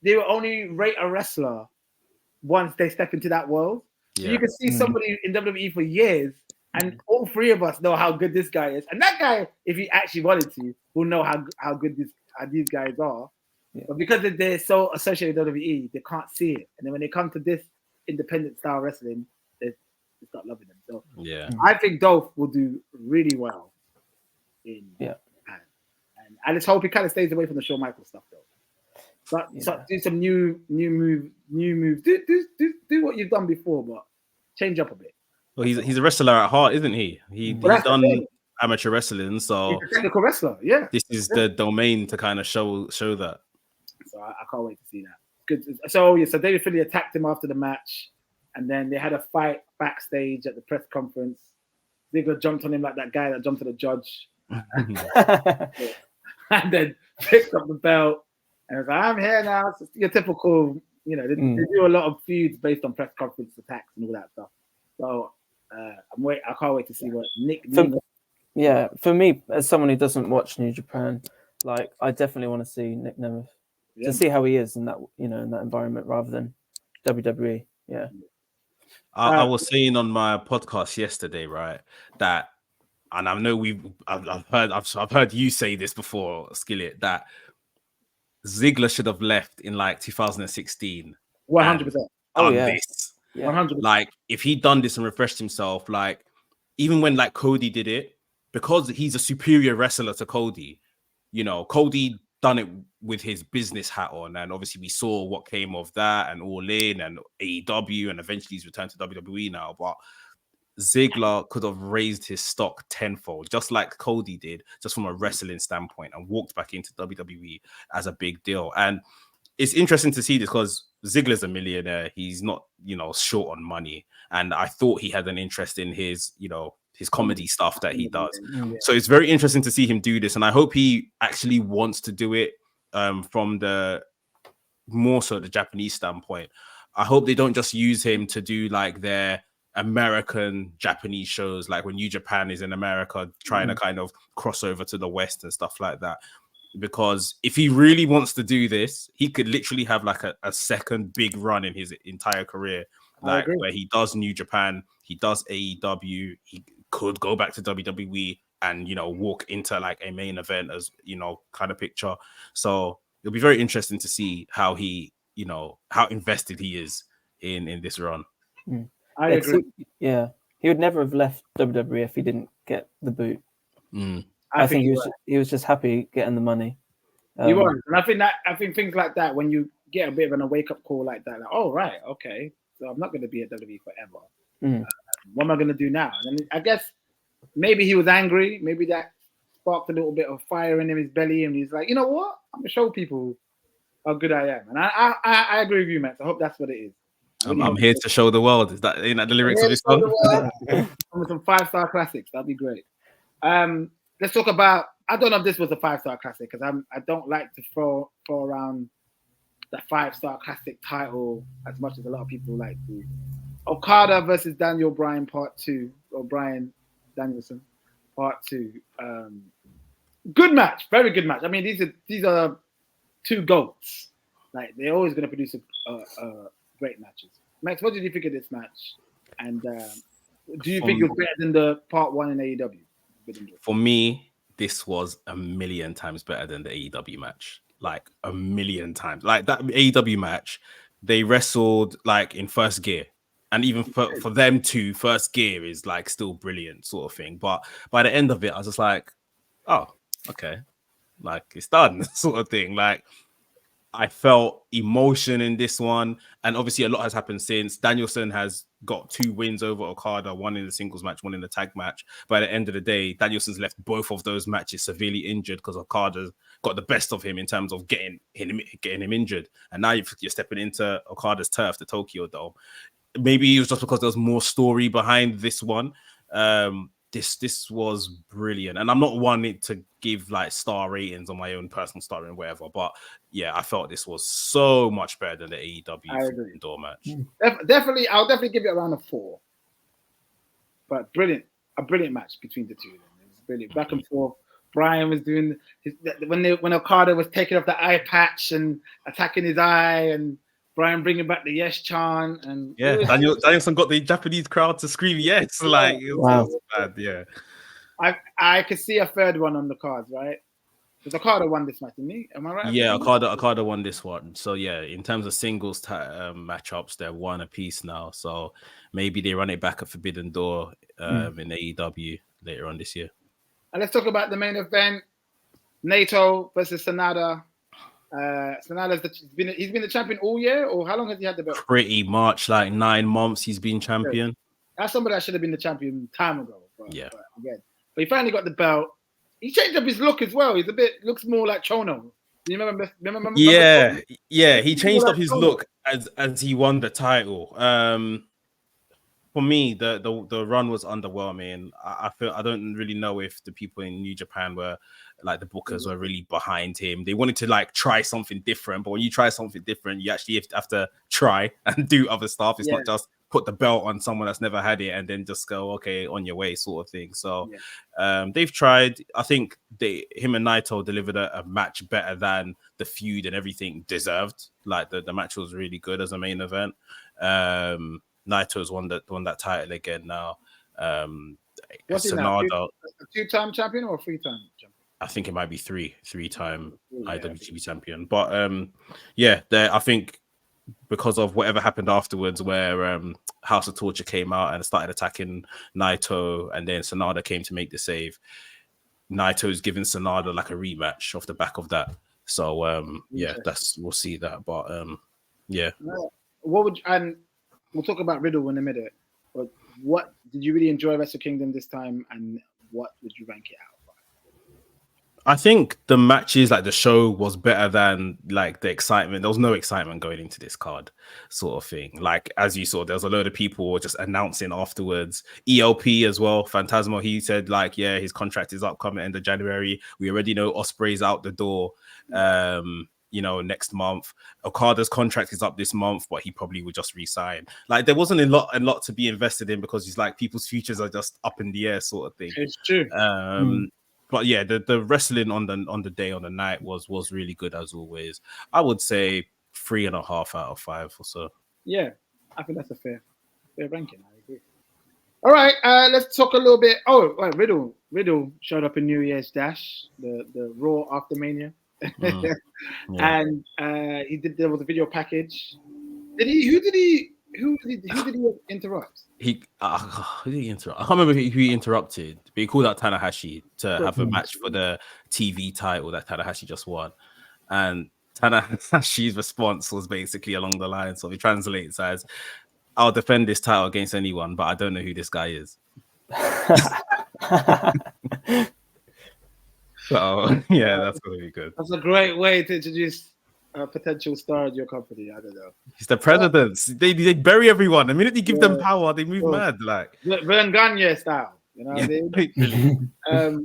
they will only rate a wrestler once they step into that world. So you can see somebody in WWE for years, and all three of us know how good this guy is. And that guy, if he actually wanted to, will know how good these guys are. Yeah. But because they're so associated with WWE, they can't see it. And then when they come to this independent style wrestling, they start loving them. So I think Dolph will do really well in Japan. And I just hope he kind of stays away from the Shawn Michaels stuff, though. So do some new moves. Do what you've done before, but change up a bit. Well, he's a wrestler at heart, isn't he? He's done amateur wrestling, so he's a technical wrestler. Yeah, this is the domain to kind of show that. So I can't wait to see that. Good. So David Finlay attacked him after the match, and then they had a fight backstage at the press conference. Ziggler jumped on him like that guy that jumped to the judge, and then picked up the belt. And it's like, I'm here now. It's your typical, they do a lot of feuds based on press conference attacks and all that stuff. So I can't wait to see what Nick. For me, as someone who doesn't watch New Japan, like I definitely want to see Nick Nemeth to see how he is in that, in that environment rather than WWE. Yeah. I was saying on my podcast yesterday, right, that, and I know I've heard you say this before, Skillet, that Ziggler should have left in like 2016. 100%. This. 100%. Like if he'd done this and refreshed himself, like even when like Cody did it, because he's a superior wrestler to Cody, Cody done it with his business hat on, and obviously we saw what came of that and All In and AEW, and eventually he's returned to WWE now. But Ziggler could have raised his stock tenfold, just like Cody did, just from a wrestling standpoint, and walked back into WWE as a big deal. And it's interesting to see this because Ziggler's a millionaire. He's not, short on money. And I thought he had an interest in his, his comedy stuff that he does. So it's very interesting to see him do this. And I hope he actually wants to do it from the more so the Japanese standpoint. I hope they don't just use him to do like their American Japanese shows, like when New Japan is in America trying to kind of cross over to the West and stuff like that. Because if he really wants to do this, he could literally have like a second big run in his entire career, like where he does New Japan, he does AEW, he could go back to WWE and walk into like a main event as kind of picture. So it'll be very interesting to see how he how invested he is in this run. I agree. Yeah, he would never have left WWE if he didn't get the boot. I think he was just happy getting the money. He was, and I think things like that, when you get a bit of a wake up call like that, like, oh right, okay, so I'm not going to be at WWE forever. What am I going to do now? And I guess maybe he was angry. Maybe that sparked a little bit of fire in his belly, and he's like, you know what? I'm gonna show people how good I am. And I agree with you, Max. I hope that's what it is. I'm here to show the world. Is that the lyrics of this song? Some 5-star classics. That'd be great. Let's talk about. I don't know if this was a 5-star classic because I don't like to throw around the 5-star classic title as much as a lot of people like to. Okada versus Daniel Bryan Part 2, or Bryan Danielson Part 2. Good match, very good match. I mean, these are two goats. Like they're always going to produce great matches. Max, what did you think of this match? And do you think it was better than the Part 1 in AEW? For me, this was a million times better than the AEW match. Like a million times. Like that AEW match, they wrestled like in first gear. And even for them to first gear is like still brilliant sort of thing. But by the end of it, I was just like, oh, okay. Like it's done sort of thing. Like I felt emotion in this one. And obviously a lot has happened since. Danielson has got 2 wins over Okada, one in the singles match, one in the tag match. By the end of the day, Danielson's left both of those matches severely injured because Okada's got the best of him in terms of getting him injured. And now you're stepping into Okada's turf, the Tokyo Dome. Maybe it was just because there was more story behind this one. this was brilliant. And I'm not wanting to give like star ratings on my own personal star rating, whatever. But yeah, I felt this was so much better than the AEW indoor match. Definitely, I'll definitely give it around a 4. But a brilliant match between the two of them. It was brilliant, back and forth. Brian was doing when Okada was taking off the eye patch and attacking his eye, and Brian bringing back the yes chant, and Danielson got the Japanese crowd to scream yes, like it was bad. Yeah, I could see a third one on the cards, right? Because Okada won this match, didn't he? Am I right? Yeah, Okada won this one. So yeah, in terms of singles matchups, they're 1 apiece now. So maybe they run it back at Forbidden Door in AEW later on this year. And let's talk about the main event: Naito versus Sanada. Sanada's he's been the champion all year, or how long has he had the belt? Pretty much like 9 months he's been champion. That's somebody that should have been the champion time ago. But he finally got the belt. He changed up his look as well. He's looks more like Chono. Do you remember? Yeah. He changed up his look as he won the title. For me, the run was underwhelming. I feel I don't really know if the people in New Japan were like the bookers were really behind him. They wanted to like try something different, but when you try something different, you actually have to try and do other stuff. It's not just put the belt on someone that's never had it and then just go okay on your way sort of thing. So they've tried. I think him and Naito delivered a match better than the feud and everything deserved. Like the match was really good as a main event. Naito's won that title again now. What's he now? A 2-time champion or a 3-time champion? I think it might be three-time IWGP champion. But I think because of whatever happened afterwards, where House of Torture came out and started attacking Naito, and then Sanada came to make the save. Naito's giving Sanada like a rematch off the back of that. So we'll see that. But what would we'll talk about Riddle in a minute. But what did you really enjoy WrestleKingdom this time, and what would you rank it out? I think the matches, like the show, was better than like the excitement. There was no excitement going into this card, sort of thing. Like as you saw, there was a load of people just announcing afterwards. ELP as well, Phantasmo. He said like, yeah, his contract is up coming end of January. We already know Ospreay's out the door. Next month. Okada's contract is up this month, but he probably would just resign. Like there wasn't a lot to be invested in because he's like people's futures are just up in the air, sort of thing. It's true. But yeah, the wrestling on the night was really good as always. I would say 3.5 out of 5 or so. Yeah, I think that's a fair ranking. I agree. All right, let's talk a little bit. Oh, right, Riddle showed up in New Year's Dash, the Raw after Mania. And there was a video package. Who did he interrupt? Who did he interrupt? I can't remember who he interrupted, but he called out Tanahashi to have a match for the TV title that Tanahashi just won. And Tanahashi's response was basically along the lines of, it translates as, I'll defend this title against anyone, but I don't know who this guy is. So yeah, that's going to be good. That's a great way to introduce a potential star in your company. I don't know. He's the president. They bury everyone. The minute you give them power, they move mad. Like Vern Gagne style. You know what I mean?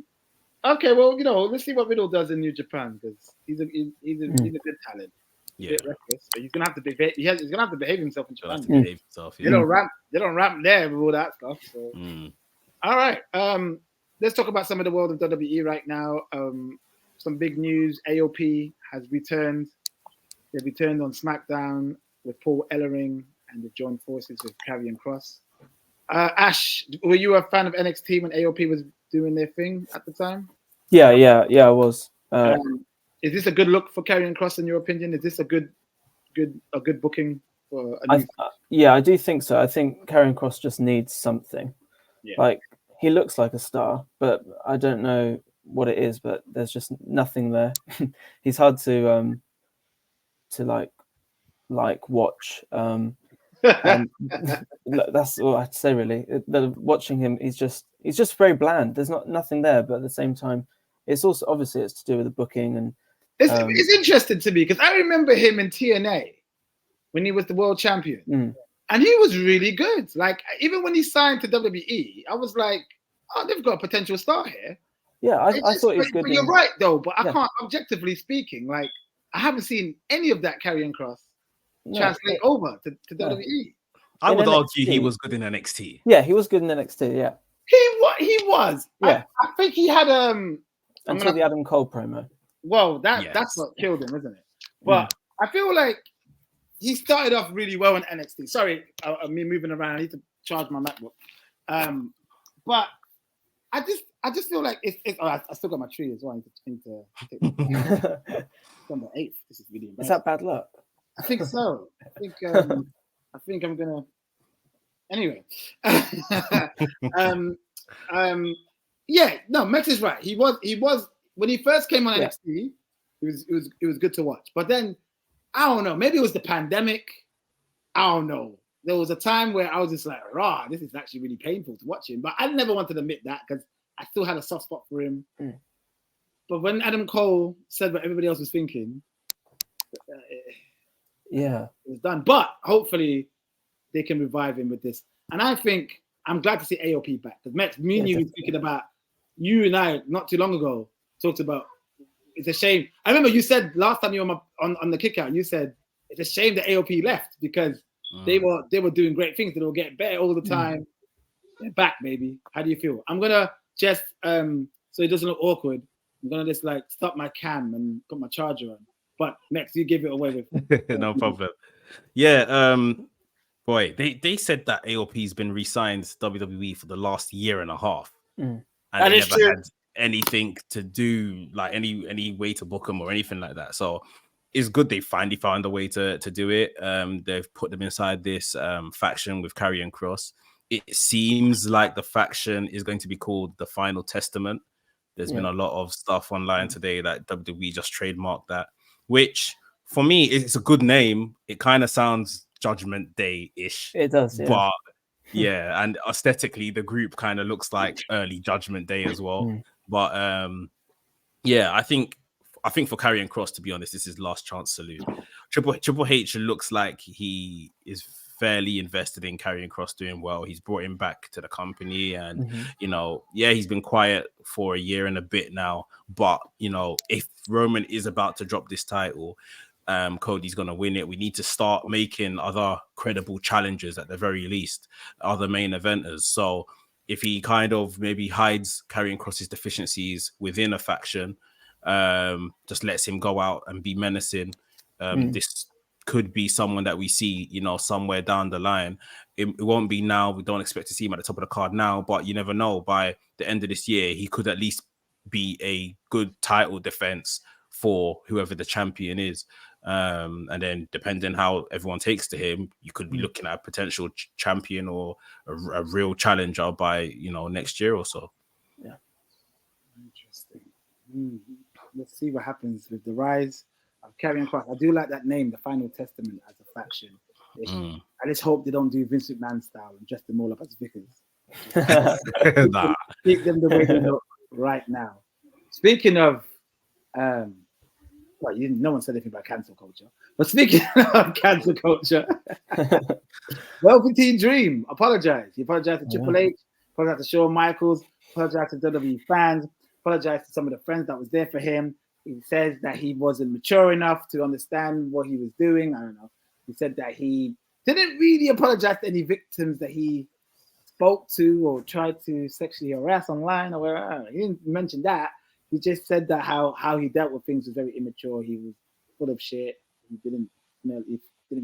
Okay, well, let's see what Riddle does in New Japan, because he's a good talent. Yeah, reckless, but he's gonna have to behave. He's gonna have to behave himself in Japan. Behave himself. Yeah. They don't ramp there with all that stuff. So. All right. Let's talk about some of the world of WWE right now. Some big news. AOP has returned. They returned on SmackDown with Paul Ellering, and they've joined forces with Karrion Kross. Ash, were you a fan of NXT when AOP was doing their thing at the time? Yeah, I was. Is this a good look for Karrion Kross in your opinion? Is this a good booking for I do think so. I think Karrion Kross just needs something. Yeah. Like, he looks like a star, but I don't know what it is, but there's just nothing there. He's hard to watch. And that's all I have to say really. Watching him, he's just very bland. There's nothing there, but at the same time, it's also obviously it's to do with the booking and it's interesting to me because I remember him in TNA when he was the world champion, and he was really good. Like even when he signed to WWE, I was like, oh, they've got a potential star here. Yeah, I thought he was good. But you're right, though. But I can't, objectively speaking, like, I haven't seen any of that Karrion Kross translate over to WWE. I would argue he was good in NXT. Yeah, he was good in NXT. Yeah, he was. Yeah, I think he had until the Adam Cole promo. Well, that's what killed him, isn't it? But I feel like he started off really well in NXT. Sorry, me moving around. I need to charge my MacBook. But I just feel like it's I still got my tree as well. I need to take it's on the 8th. This is really embarrassing. Is that bad luck? I think so. I think I'm gonna. Anyway, yeah. No, Max is right. He was when he first came on NXT. It was good to watch. But then I don't know. Maybe it was the pandemic. I don't know. There was a time where I was just like, "Rah, this is actually really painful to watch him." But I never wanted to admit that because I still had a soft spot for him. But when Adam Cole said what everybody else was thinking, it was done. But hopefully they can revive him with this. And I think I'm glad to see AOP back because Max, me and you were speaking about you and I not too long ago talked about. It's a shame. I remember you said last time you were on the Kickout, you said it's a shame that AOP left because they were doing great things. They were getting better all the time. They're back, baby. How do you feel? I'm gonna just so it doesn't look awkward. I'm gonna just like stop my cam and put my charger on. But Max, you give it away with no problem. Yeah, boy, they said that AOP's been re-signed to WWE for the last year and a half, and they never had anything to do, like any way to book them or anything like that. So it's good they finally found a way to do it. They've put them inside this faction with Karrion Kross. It seems like the faction is going to be called the Final Testament. There's been a lot of stuff online today that WWE just trademarked that, which for me it's a good name. It kind of sounds Judgment Day-ish. It does, yeah. But yeah, and aesthetically the group kind of looks like early Judgment Day as well. But yeah, I think for Karrion Kross, to be honest, this is last chance salute. Triple H looks like he is fairly invested in Karrion Kross doing well. He's brought him back to the company, and he's been quiet for a year and a bit now. But if Roman is about to drop this title, Cody's gonna win it. We need to start making other credible challengers at the very least, other main eventers. So if he kind of maybe hides Karrion Kross's deficiencies within a faction, just lets him go out and be menacing, this could be someone that we see, somewhere down the line. It won't be now. We don't expect to see him at the top of the card now, but you never know. By the end of this year, he could at least be a good title defense for whoever the champion is. And then depending how everyone takes to him, you could be looking at a potential champion or a real challenger by, next year or so. Yeah. Interesting. Let's see what happens with the rise of Karrion Kross. I do like that name, the Final Testament, as a faction. I just hope they don't do Vince McMahon style and dress them all up as vicars. Nah. Keep them the way they look right now. Speaking of no one said anything about cancel culture. But speaking of cancel culture, Velveteen Dream apologized. He apologized to Triple H, apologized to Shawn Michaels, apologized to WWE fans, apologized to some of the friends that was there for him. He says that he wasn't mature enough to understand what he was doing. I don't know. He said that he didn't really apologize to any victims that he spoke to or tried to sexually harass online or wherever. He didn't mention that. He just said that how he dealt with things was very immature. He was full of shit. He didn't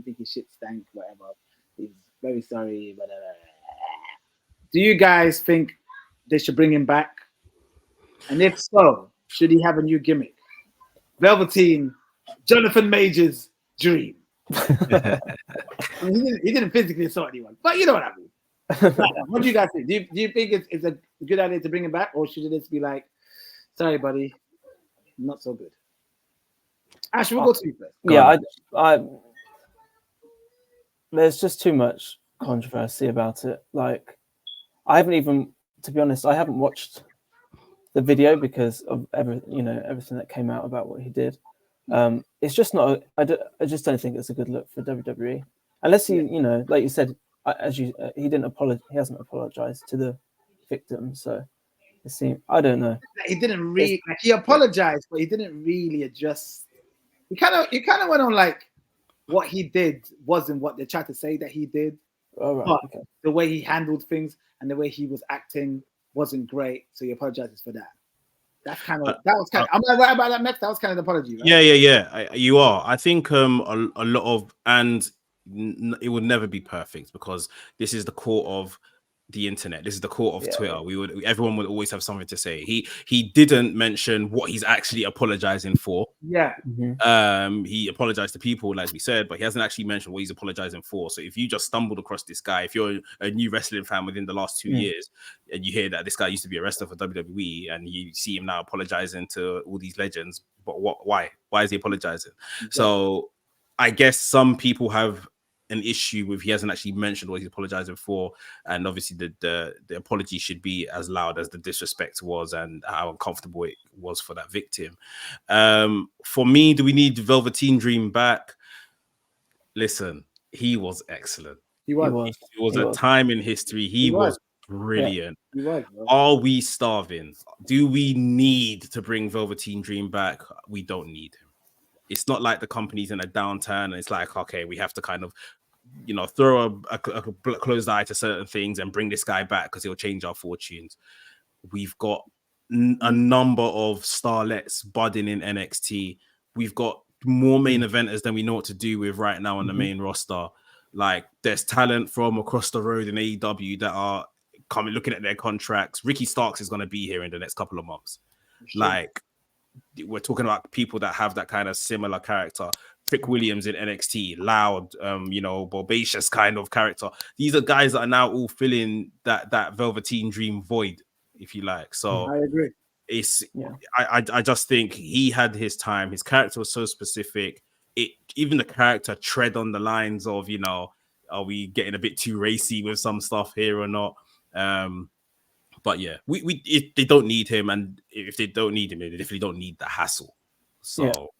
think his shit stank, whatever. He was very sorry. Do you guys think they should bring him back? And if so, should he have a new gimmick? Velveteen, Jonathan Major's dream. I mean, he didn't physically assault anyone, but you know what I mean. What do you guys think? Do you think it's a good idea to bring him back, or should it just be like, sorry, buddy, not so good? Ash, we'll go to you first. I there's just too much controversy about it. Like, I haven't even, to be honest, I haven't watched the video because of everything that came out about what he did. It's just not. I just don't think it's a good look for WWE, unless he, like you said, he didn't apologize. He hasn't apologized to the victim. So it seemed, I don't know. He didn't really. He apologized, but he didn't really adjust. He kind of went on like what he did wasn't what they tried to say that he did. All right. But Okay. the way he handled things and the way he was acting wasn't great, so he apologizes for that. That's kind of I'm not right about that, Max. That was kind of the apology, right? Yeah. You are. I think a lot of, and it would never be perfect because this is the core of the internet. This is the core of Twitter. Everyone would always have something to say. He didn't mention what he's actually apologizing for. Yeah. He apologized to people, like we said, but he hasn't actually mentioned what he's apologizing for. So if you just stumbled across this guy, if you're a new wrestling fan within the last 2 years, and you hear that this guy used to be a wrestler for WWE, and you see him now apologizing to all these legends, but why is he apologizing? So I guess some people have an issue with he hasn't actually mentioned what he's apologizing for, and obviously the apology should be as loud as the disrespect was and how uncomfortable it was for that victim. For me, do we need Velveteen Dream back? Listen, he was excellent. He was a time in history. He was brilliant. Yeah. Are we starving? Do we need to bring Velveteen Dream back? We don't need him. It's not like the company's in a downturn and it's like, okay, we have to kind of, throw a closed eye to certain things and bring this guy back because he'll change our fortunes. We've got a number of starlets budding in NXT. We've got more main eventers than we know what to do with right now on the main roster. Like, there's talent from across the road in AEW that are coming, looking at their contracts. Ricky Starks is going to be here in the next couple of months. Sure. Like, we're talking about people that have that kind of similar character. Trick Williams in NXT, loud, bodacious kind of character. These are guys that are now all filling that Velveteen Dream void, if you like. So I agree. I just think he had his time. His character was so specific. Even the character tread on the lines of, are we getting a bit too racy with some stuff here or not? But yeah, if they don't need him, and if they don't need him, they definitely don't need the hassle. So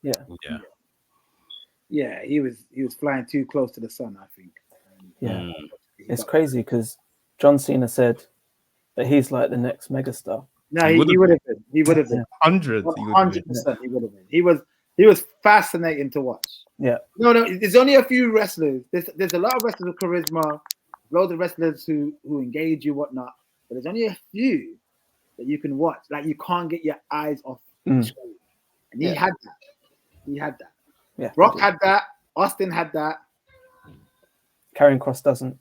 yeah, he was flying too close to the sun, I think. It's crazy because John Cena said that he's like the next megastar. No, he would have been. He would have been 100%. He would have been. He was fascinating to watch. Yeah. No. There's only a few wrestlers. There's a lot of wrestlers with charisma, loads of wrestlers who engage you, whatnot. But there's only a few that you can watch. Like, you can't get your eyes off the screen. And he had that. Yeah. Brock had that. Austin had that. Karrion Kross doesn't.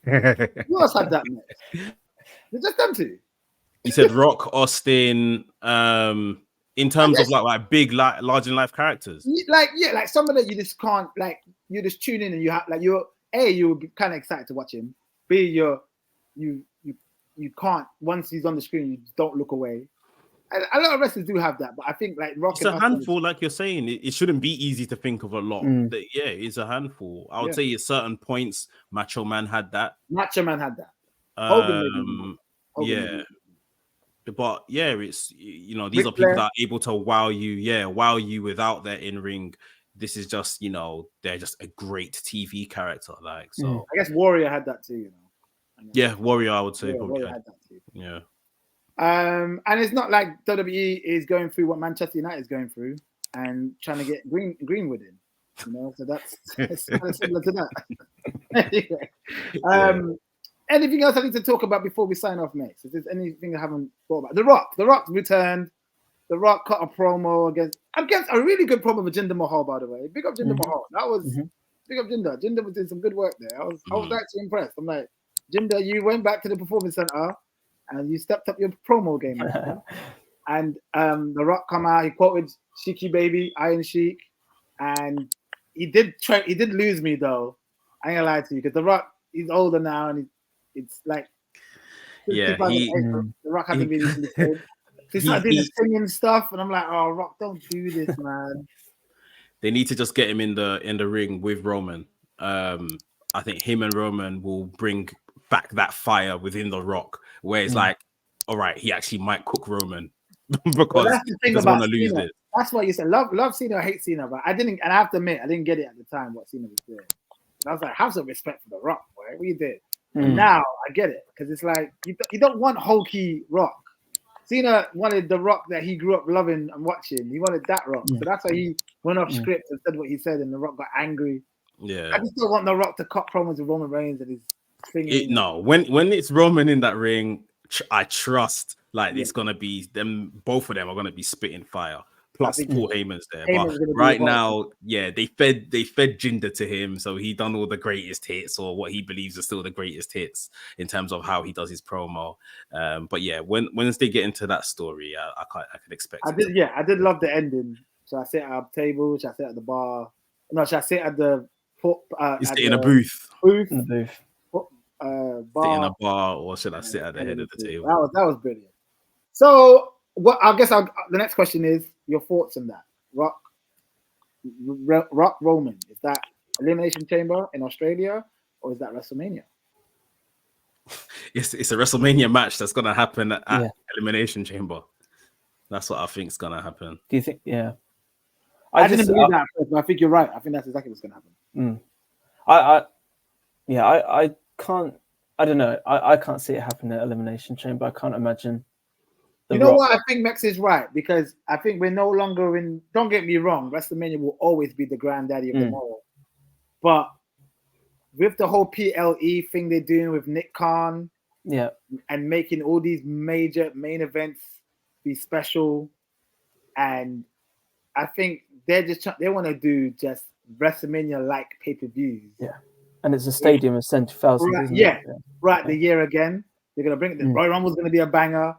Who else had that, mate? It's just them two. You said Rock, Austin, in terms of like big, large in life characters. Like some of that you just can't, like, you just tune in and you have, like, you'll be kind of excited to watch him. B, you can't, once he's on the screen, you just don't look away. A lot of wrestlers do have that, but I think like Rock. It's a handful, like you're saying. It shouldn't be easy to think of a lot. Yeah, it's a handful. I would say at certain points, Macho Man had that. Hogan but it's these are people that are able to wow you without their in ring. This is just they're just a great TV character. Like, so I guess Warrior had that too. Yeah, Warrior, I would say probably had that too. Yeah. And it's not like WWE is going through what Manchester United is going through and trying to get Greenwood in, so that's it's kind of similar to that. Anyway, anything else I need to talk about before we sign off, mate? If there's anything I haven't thought about, The Rock returned. The Rock cut a promo against a really good promo with Jinder Mahal, by the way. Big up Jinder Mahal. That was big up Jinder. Jinder was doing some good work there. I was actually impressed. I'm like, Jinder, you went back to the Performance Center and you stepped up your promo game. And The Rock come out, he quoted Sheiky Baby, Iron Sheik, and he did lose me though. I ain't gonna lie to you, because The Rock, he's older now, and it's like The Rock hasn't been in the game. He started doing the singing stuff, and I'm like, oh, Rock, don't do this, man. They need to just get him in the ring with Roman. I think him and Roman will bring back that fire within The Rock, where it's like, all right, he actually might cook Roman because he doesn't want to lose it. That's why you said love Cena or hate Cena, but I didn't, and I have to admit, I didn't get it at the time what Cena was doing. And I was like, have some respect for The Rock, boy. What you did? And now I get it because it's like you don't want hokey Rock. Cena wanted the Rock that he grew up loving and watching. He wanted that Rock, so that's why he went off script and said what he said, and the Rock got angry. Yeah, I just don't want the Rock to cut promos with Roman Reigns and his singing. No, when it's Roman in that ring, I trust it's gonna be them. Both of them are gonna be spitting fire. Plus Paul Heyman's there. But right now, they fed Jinder to him, so he done all the greatest hits, or what he believes are still the greatest hits in terms of how he does his promo. But yeah, once they get into that story, I can expect. I did love the ending. So I sit at a table, should I sit at the bar? No, should I sit at the in a booth? Booth. In the booth. Bar. Sit in a bar, or should I sit at the head of the table? That was brilliant. So I guess the next question is your thoughts on that. Rock Roman, is that Elimination Chamber in Australia or is that WrestleMania? It's a WrestleMania match that's gonna happen at Elimination Chamber. That's what I think is gonna happen. Do you think? Yeah, I didn't believe that, but I think you're right. I think that's exactly what's gonna happen. I can't. I don't know. I can't see it happen at Elimination Chamber. I can't imagine. You know what? I think Max is right because I think we're no longer in. Don't get me wrong. WrestleMania will always be the granddaddy of them all, but with the whole PLE thing they're doing with Nick Khan, and making all these major main events be special, and I think they want to do just WrestleMania like pay-per-views. Yeah, and it's a stadium of 70,000. Right. The year again, they're gonna bring it. The Royal Rumble's gonna be a banger.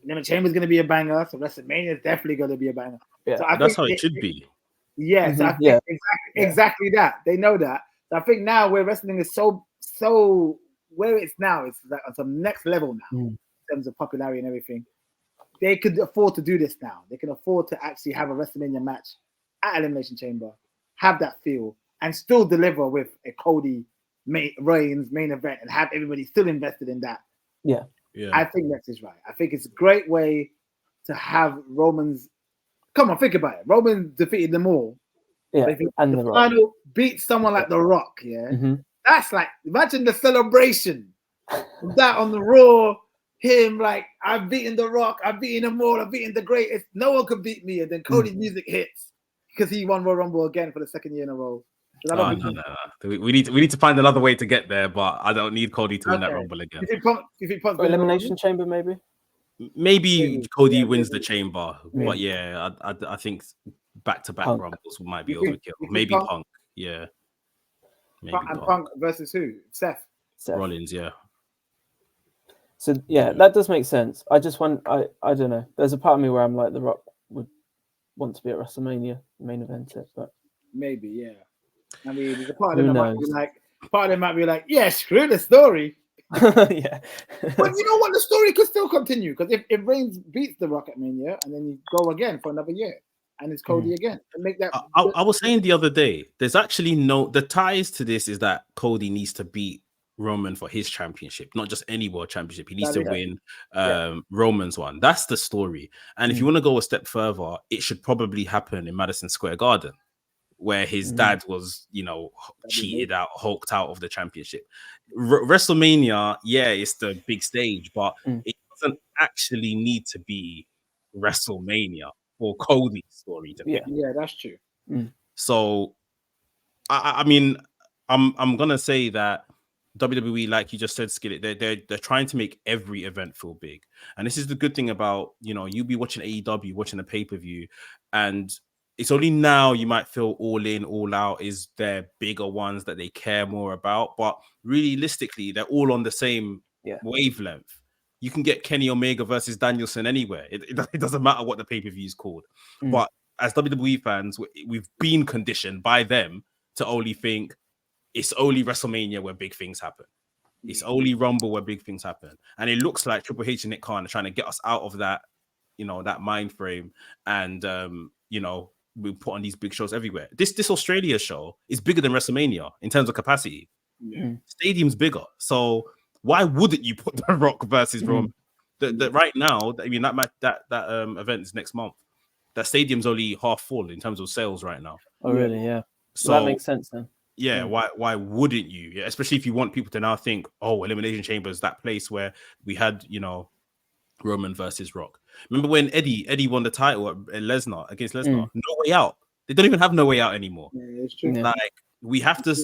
And then the Chamber's going to be a banger, so WrestleMania is definitely going to be a banger. Yeah, so that's how it should be. Yeah, so I think exactly that. They know that. So I think now where wrestling is so where it's now, it's like on some next level now in terms of popularity and everything. They could afford to do this now. They can afford to actually have a WrestleMania match at Elimination Chamber, have that feel, and still deliver with a Cody Reigns main event and have everybody still invested in that. Yeah. Yeah. I think Max is right. I think it's a great way to have Roman's. Come on, think about it. Roman defeated them all. Yeah, and the final beat someone like The Rock. Yeah, that's like imagine the celebration. That on the Raw, him like I've beaten The Rock, I've beaten them all, I've beaten the greatest. No one could beat me. And then Cody's music hits because he won Royal Rumble again for the second year in a row. No. We need to find another way to get there, but I don't need Cody to win that Rumble again. Elimination Chamber, maybe. Maybe Cody wins the Chamber, but I think back-to-back Rumbles might be overkill. Maybe Punk, Maybe Punk versus who? Seth Rollins, So that does make sense. I just want I don't know. There's a part of me where I'm like The Rock would want to be at WrestleMania main event it, but maybe I mean, there's a part of them might be like, screw the story. But you know what? The story could still continue because if Reigns beats The Rock at Mania and then you go again for another year and it's Cody again and make that. I was saying the other day, there's actually the ties to this is that Cody needs to beat Roman for his championship, not just any world championship. He needs to win Roman's one. That's the story. And if you want to go a step further, it should probably happen in Madison Square Garden, where his dad was, cheated out, hulked out of the championship. WrestleMania, it's the big stage, but it doesn't actually need to be WrestleMania for Cody's story to be. Yeah, that's true. So, I mean, I'm gonna say that WWE, like you just said, Skillet, they're trying to make every event feel big, and this is the good thing about you be watching AEW, watching a pay-per-view, and it's only now you might feel all in, all out is their bigger ones that they care more about. But realistically, they're all on the same wavelength. You can get Kenny Omega versus Danielson anywhere. It doesn't matter what the pay-per-view is called. But as WWE fans, we've been conditioned by them to only think it's only WrestleMania where big things happen. It's only Rumble where big things happen. And it looks like Triple H and Nick Khan are trying to get us out of that, that mind frame. And, we put on these big shows everywhere. This Australia show is bigger than WrestleMania in terms of capacity. Stadium's bigger. So why wouldn't you put The Rock versus Roman? Right now, I mean, that event is next month. That stadium's only half full in terms of sales right now. Oh, really? Yeah. So that makes sense then. Yeah, why wouldn't you? Yeah, especially if you want people to now think, oh, Elimination Chamber is that place where we had, Roman versus Rock. Remember when Eddie won the title at Lesnar against Lesnar? No way out. They don't even have no way out anymore. Yeah, it's true. Like we have to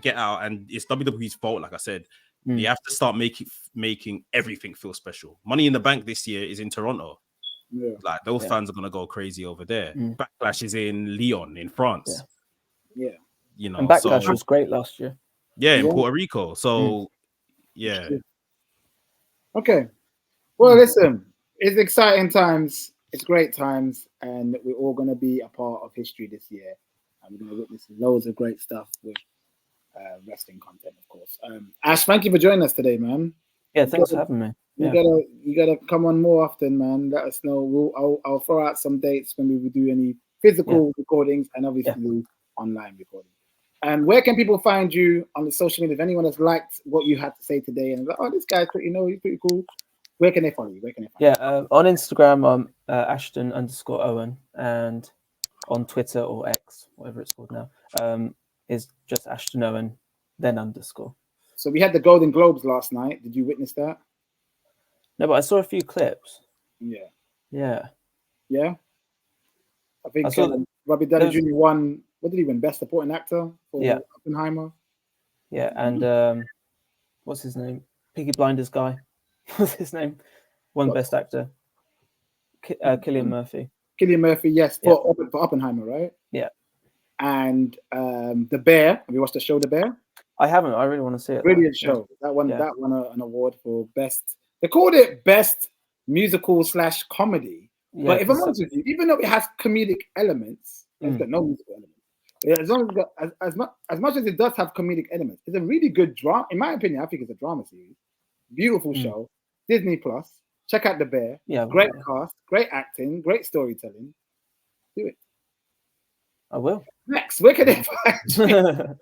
get out, and it's WWE's fault. Like I said, they have to start making everything feel special. Money in the Bank this year is in Toronto. Yeah. Like those fans are gonna go crazy over there. Backlash is in Lyon, in France. Yeah. And Backlash was great last year. Yeah, in Puerto Rico. So yeah. Okay. Well, listen, it's exciting times. It's great times, and we're all going to be a part of history this year. And we're going to witness loads of great stuff with wrestling content, of course. Ash, thank you for joining us today, man. Yeah, thanks for having me. You gotta come on more often, man. Let us know. I'll throw out some dates when we will do any physical recordings and obviously online recordings. And where can people find you on the social media? If anyone has liked what you had to say today and like, oh, this guy's pretty, he's pretty cool. Where can they follow you? On Instagram, I'm Ashton_Owen, and on Twitter or X, whatever it's called now, is just Ashton Owen, then _. So we had the Golden Globes last night. Did you witness that? No, but I saw a few clips. Yeah. I think Robbie Downey Jr. won. What did he win? Best Supporting Actor for Oppenheimer. Yeah, and what's his name? Peaky Blinders guy. What's his name? Won Best Actor. Cillian Murphy. Cillian Murphy, yes, for Oppenheimer, right? Yeah. And The Bear. Have you watched the show The Bear? I haven't. I really want to see it. Brilliant show. That won an award for best. They called it best musical / comedy. Yeah, but if I'm honest with you, even though it has comedic elements, it's got no musical elements. As long as as much as it does have comedic elements, it's a really good drama. In my opinion, I think it's a drama series. Beautiful show. Disney Plus. Check out The Bear. Yeah, great cast, great acting, great storytelling. Do it. I will. Next, where can they find you on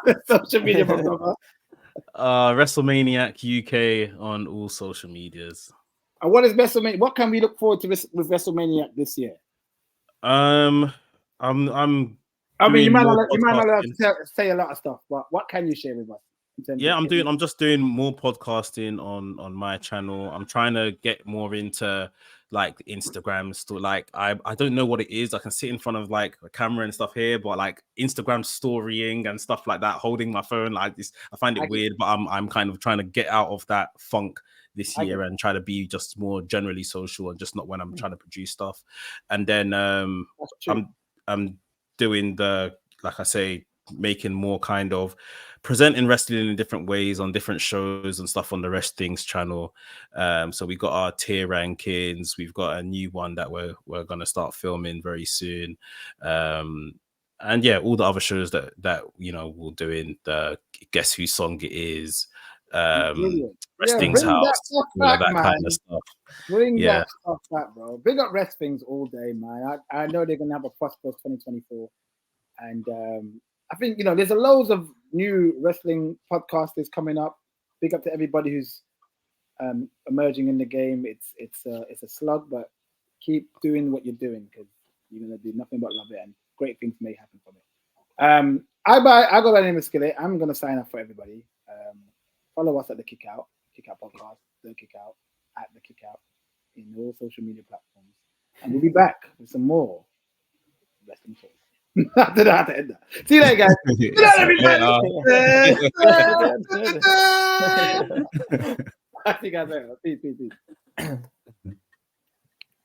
the social media, my brother? WrestleManiac UK on all social medias. And what is WrestleMania? What can we look forward to with WrestleManiac this year? I mean, you might not allowed to say a lot of stuff, but what can you share with us? I'm just doing more podcasting on my channel. I'm trying to get more into like Instagram stuff. Like I don't know what it is. I can sit in front of like a camera and stuff here, but like Instagram storying and stuff like that, holding my phone like this, I find it weird. But I'm kind of trying to get out of that funk this year and try to be just more generally social and just not when I'm trying to produce stuff. And then I'm doing like I say, making more kind of presenting wrestling in different ways on different shows and stuff on the Rest Things channel. So we got our tier rankings. We've got a new one that we're going to start filming very soon. And all the other shows that we'll do in the Guess Whose Song It Is, Rest Things House, all that kind of stuff. Bring that stuff back, bro. Big up Rest Things all day, man. I know they're going to have a prosperous 2024. And I think, there's a loads of new wrestling podcasters coming up. Big up to everybody who's emerging in the game. It's a slug, but keep doing what you're doing because you're going to do nothing but love it and great things may happen from it. I go by the name of Skillet. I'm going to sign up for everybody. Follow us at The Kickout Podcast, The Kickout, at The Kickout in all social media platforms. And we'll be back with some more wrestling shows. I don't know how to end that. See you later, guys. I think I know. Peace.